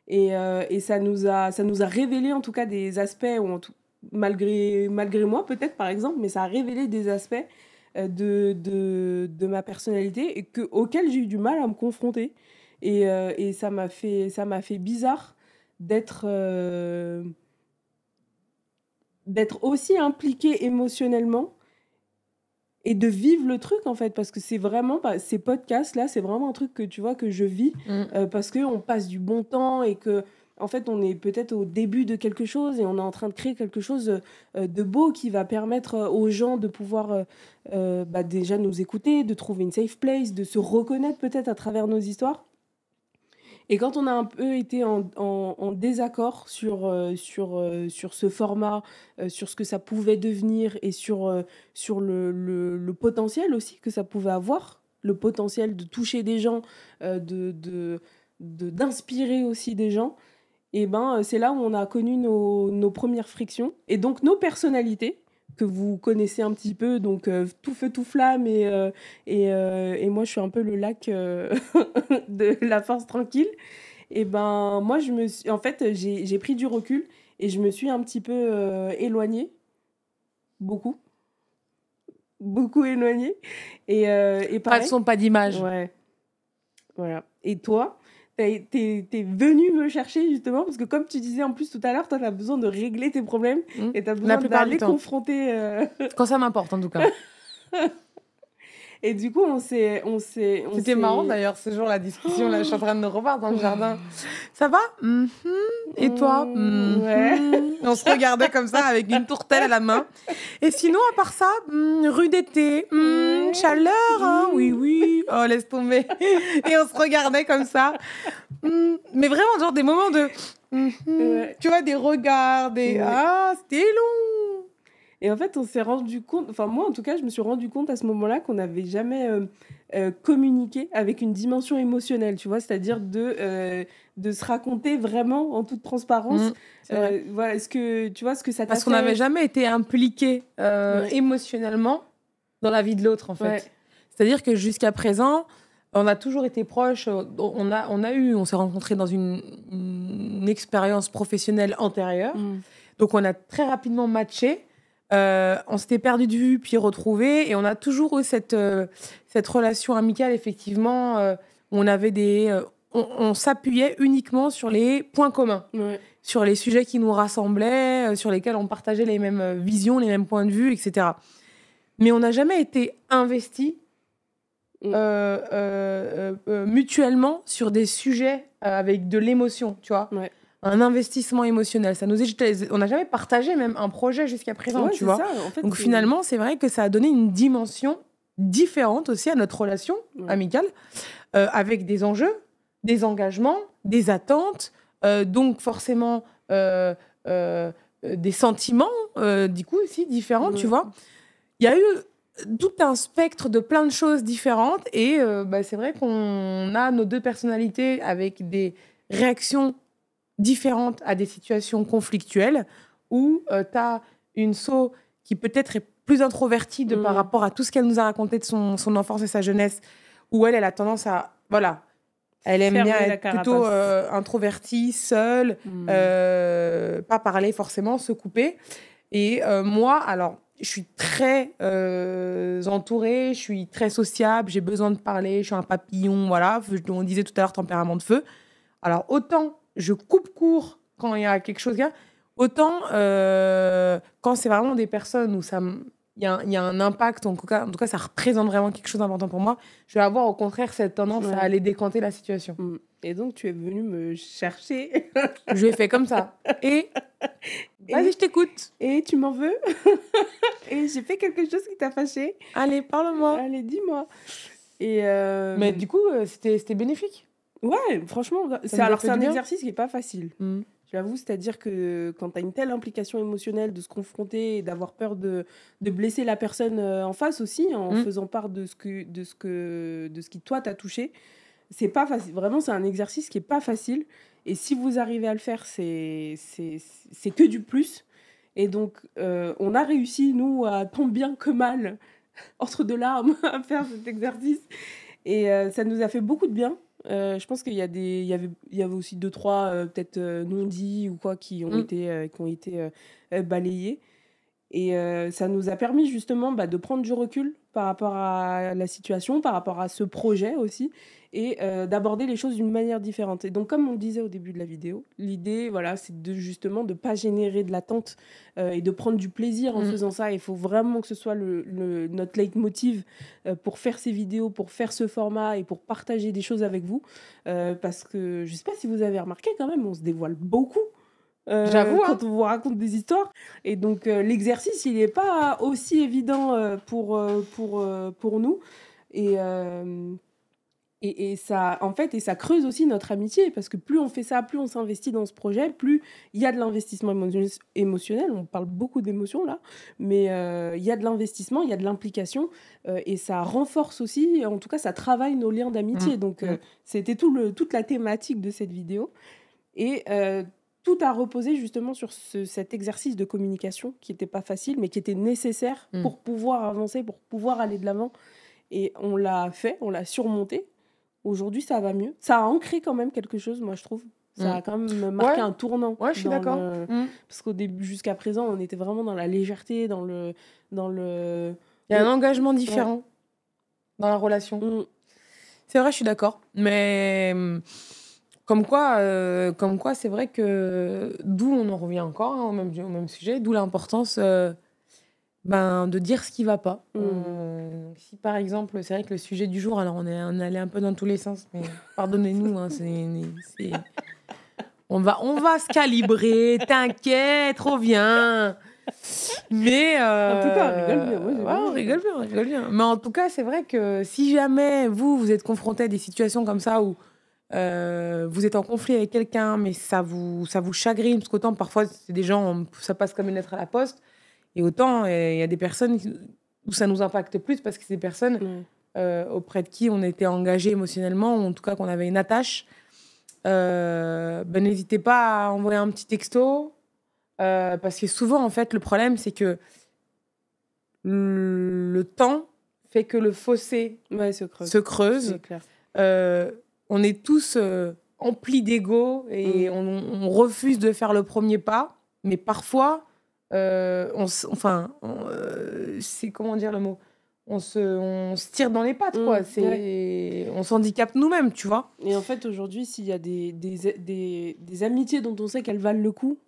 Et ça nous a révélé en tout cas des aspects, malgré moi peut-être par exemple, mais ça a révélé des aspects de ma personnalité auxquels j'ai eu du mal à me confronter. Et ça m'a fait bizarre d'être aussi impliquée émotionnellement et de vivre le truc, en fait, parce que c'est vraiment, ces podcasts-là, c'est vraiment un truc que, tu vois, que je vis, parce qu'on passe du bon temps et que, en fait, on est peut-être au début de quelque chose et on est en train de créer quelque chose de beau qui va permettre aux gens de pouvoir déjà nous écouter, de trouver une safe place, de se reconnaître peut-être à travers nos histoires. Et quand on a un peu été en désaccord sur ce format, sur ce que ça pouvait devenir et sur le potentiel aussi que ça pouvait avoir, le potentiel de toucher des gens, d'inspirer aussi des gens, et c'est là où on a connu nos premières frictions. Et donc nos personnalités, que vous connaissez un petit peu, donc tout feu, tout flamme, et moi je suis un peu le lac de la force tranquille. Et moi en fait j'ai pris du recul et je me suis un petit peu éloignée, beaucoup éloignée, et Pas de pareil. son, pas d'image. Ouais, voilà. Et toi, t'es venu me chercher justement parce que comme tu disais en plus tout à l'heure, toi t'as besoin de régler tes problèmes et t'as besoin d'aller confronter. Quand ça m'importe en tout cas. Et du coup, C'était marrant d'ailleurs ce jour, la discussion. Là, je suis en train de nous revoir dans le jardin. Ça va? Et toi? Ouais. On se regardait comme ça avec une tourtelle à la main. Et sinon, à part ça, rue d'été, chaleur, hein? Oui. Oh, laisse tomber. Et on se regardait comme ça. Mais vraiment, genre des moments de... Tu vois, des regards, Ah, c'était long. Et en fait, on s'est rendu compte, enfin moi en tout cas, je me suis rendu compte à ce moment-là qu'on n'avait jamais communiqué avec une dimension émotionnelle, tu vois, c'est-à-dire de se raconter vraiment en toute transparence. Voilà, est-ce que tu vois ce que ça t'a fait? Parce qu'on n'avait jamais été impliqué émotionnellement dans la vie de l'autre, en fait. Ouais. C'est-à-dire que jusqu'à présent, on a toujours été proches. On s'est rencontrés dans une expérience professionnelle antérieure. Donc on a très rapidement matché. On s'était perdu de vue puis retrouvé, et on a toujours eu cette relation amicale, effectivement, où on avait on s'appuyait uniquement sur les points communs, sur les sujets qui nous rassemblaient, sur lesquels on partageait les mêmes visions, les mêmes points de vue, etc. Mais on n'a jamais été investis mutuellement sur des sujets avec de l'émotion, tu vois. Un investissement émotionnel. On n'a jamais partagé même un projet jusqu'à présent, tu vois. Ça, en fait, donc finalement, c'est vrai que ça a donné une dimension différente aussi à notre relation amicale, avec des enjeux, des engagements, des attentes, donc forcément des sentiments, du coup aussi différents, tu vois. Il y a eu tout un spectre de plein de choses différentes, et c'est vrai qu'on a nos deux personnalités avec des réactions différentes à des situations conflictuelles où tu as une So qui peut-être est plus introvertie par rapport à tout ce qu'elle nous a raconté de son enfance et sa jeunesse, où elle a tendance à... Voilà, elle aime bien être plutôt introvertie, seule, pas parler forcément, se couper. Et moi, alors, je suis très entourée, je suis très sociable, j'ai besoin de parler, je suis un papillon, voilà. On disait tout à l'heure tempérament de feu. Alors, autant je coupe court quand il y a quelque chose, autant quand c'est vraiment des personnes où il y a un impact, en tout cas, ça représente vraiment quelque chose d'important pour moi, je vais avoir au contraire cette tendance à aller décanter la situation. Et donc, tu es venu me chercher. Je l'ai fait comme ça. Et vas-y, je t'écoute. Et tu m'en veux? Et j'ai fait quelque chose qui t'a fâché. Allez, parle-moi. Allez, dis-moi. Et Mais du coup, c'était bénéfique. Ouais, franchement, c'est un exercice qui n'est pas facile. J'avoue, c'est-à-dire que quand tu as une telle implication émotionnelle de se confronter et d'avoir peur de blesser la personne en face aussi, en faisant part de ce qui, toi, t'a touché, c'est pas facile. Vraiment, c'est un exercice qui n'est pas facile. Et si vous arrivez à le faire, c'est que du plus. Et donc, on a réussi, nous, à tant bien que mal, entre deux larmes, à faire cet exercice. Et ça nous a fait beaucoup de bien. Je pense qu'il y avait aussi 2-3 peut-être non-dits ou quoi qui ont été balayés. Et ça nous a permis justement de prendre du recul par rapport à la situation, par rapport à ce projet aussi, et d'aborder les choses d'une manière différente. Et donc, comme on le disait au début de la vidéo, l'idée, voilà, c'est justement de ne pas générer de l'attente et de prendre du plaisir en faisant ça. Il faut vraiment que ce soit notre leitmotiv pour faire ces vidéos, pour faire ce format et pour partager des choses avec vous. Parce que, je ne sais pas si vous avez remarqué quand même, on se dévoile beaucoup. J'avoue, quand on vous raconte des histoires. Et donc, l'exercice, il n'est pas aussi évident pour nous. Et ça, en fait, et ça creuse aussi notre amitié, parce que plus on fait ça, plus on s'investit dans ce projet, plus il y a de l'investissement émotionnel. On parle beaucoup d'émotions, là. Mais il y a de l'investissement, il y a de l'implication. Et ça renforce aussi, en tout cas, ça travaille nos liens d'amitié. Donc, c'était toute la thématique de cette vidéo. Et... tout a reposé justement sur cet exercice de communication qui n'était pas facile, mais qui était nécessaire pour pouvoir avancer, pour pouvoir aller de l'avant. Et on l'a fait, on l'a surmonté. Aujourd'hui, ça va mieux. Ça a ancré quand même quelque chose, moi, je trouve. Ça a quand même marqué un tournant. Ouais, je suis d'accord. Parce qu'au début, jusqu'à présent, on était vraiment dans la légèreté, dans le... Il y a un engagement différent dans la relation. C'est vrai, je suis d'accord. Mais... Comme quoi, c'est vrai que d'où on en revient encore au même sujet, d'où l'importance de dire ce qui ne va pas. Si par exemple, c'est vrai que le sujet du jour, alors on est allé un peu dans tous les sens, mais pardonnez-nous, hein, on va se calibrer, t'inquiète, reviens. Mais en tout cas, on rigole bien. On rigole bien. Mais en tout cas, c'est vrai que si jamais vous êtes confronté à des situations comme ça où vous êtes en conflit avec quelqu'un, mais ça vous chagrine, parce qu'autant parfois c'est des gens, ça passe comme une lettre à la poste, et autant il y a des personnes où ça nous impacte plus parce que c'est des personnes auprès de qui on était engagé émotionnellement, ou en tout cas qu'on avait une attache. N'hésitez pas à envoyer un petit texto, parce que souvent en fait le problème c'est que le temps fait que le fossé se creuse. C'est clair. On est tous emplis d'ego et on refuse de faire le premier pas. Mais parfois, c'est comment dire le mot ? On se tire dans les pattes, quoi. On s'handicape nous-mêmes, tu vois. Et en fait, aujourd'hui, s'il y a des amitiés dont on sait qu'elles valent le coup,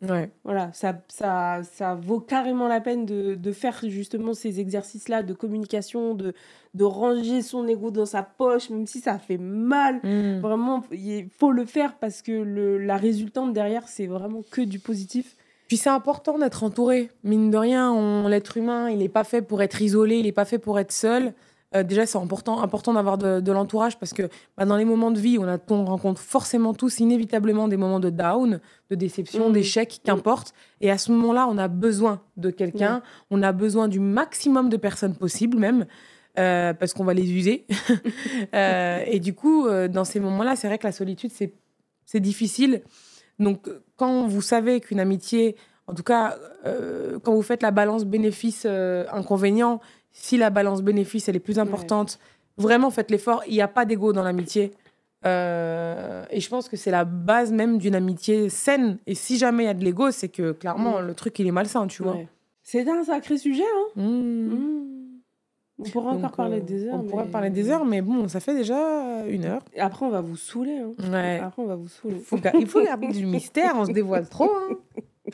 voilà, ça vaut carrément la peine de faire justement ces exercices-là de communication, de ranger son ego dans sa poche, même si ça fait mal. Vraiment, il faut le faire parce que la résultante derrière, c'est vraiment que du positif. Puis c'est important d'être entouré. Mine de rien, l'être humain, il n'est pas fait pour être isolé, il n'est pas fait pour être seul. Déjà, c'est important d'avoir de l'entourage parce que dans les moments de vie, on rencontre forcément tous inévitablement des moments de down, de déception, d'échec, qu'importe. Et à ce moment-là, on a besoin de quelqu'un, on a besoin du maximum de personnes possibles même, parce qu'on va les user. Et du coup, dans ces moments-là, c'est vrai que la solitude, c'est difficile. Donc, quand vous savez qu'une amitié, en tout cas, quand vous faites la balance bénéfice-inconvénient, si la balance bénéfice, elle est plus importante, vraiment faites l'effort. Il n'y a pas d'ego dans l'amitié. Et je pense que c'est la base même d'une amitié saine. Et si jamais il y a de l'ego, c'est que clairement, le truc, il est malsain, tu vois. C'est un sacré sujet, hein. Mmh. On pourra encore parler des heures. On pourra parler des heures, mais bon, ça fait déjà 1 heure. Et après, on va vous saouler. Hein. Ouais. Après, on va vous saouler. Il faut garder du mystère, on se dévoile trop. Hein.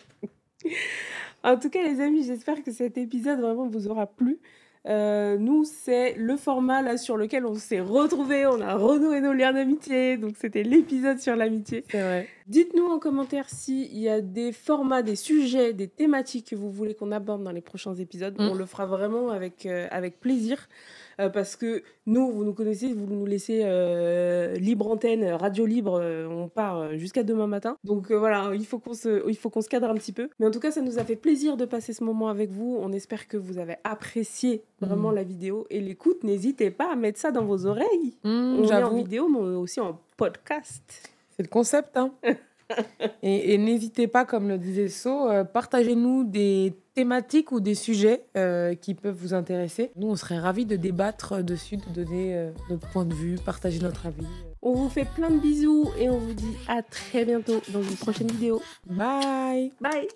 En tout cas, les amis, j'espère que cet épisode vraiment vous aura plu. Nous, c'est le format là sur lequel on s'est retrouvés, on a renoué nos liens d'amitié, donc c'était l'épisode sur l'amitié. C'est vrai. Dites-nous en commentaire s'il y a des formats, des sujets, des thématiques que vous voulez qu'on aborde dans les prochains épisodes. On le fera vraiment avec plaisir. Parce que nous, vous nous connaissez, vous nous laissez libre antenne, radio libre, on part jusqu'à demain matin. Donc voilà, il faut qu'on se cadre un petit peu. Mais en tout cas, ça nous a fait plaisir de passer ce moment avec vous. On espère que vous avez apprécié vraiment la vidéo et l'écoute. N'hésitez pas à mettre ça dans vos oreilles. On est en vidéo, mais aussi en podcast. C'est le concept, hein. Et n'hésitez pas, comme le disait So, partagez-nous des thématiques ou des sujets qui peuvent vous intéresser. Nous, on serait ravis de débattre dessus, de donner notre point de vue, partager notre avis. On vous fait plein de bisous et on vous dit à très bientôt dans une prochaine vidéo. Bye. Bye.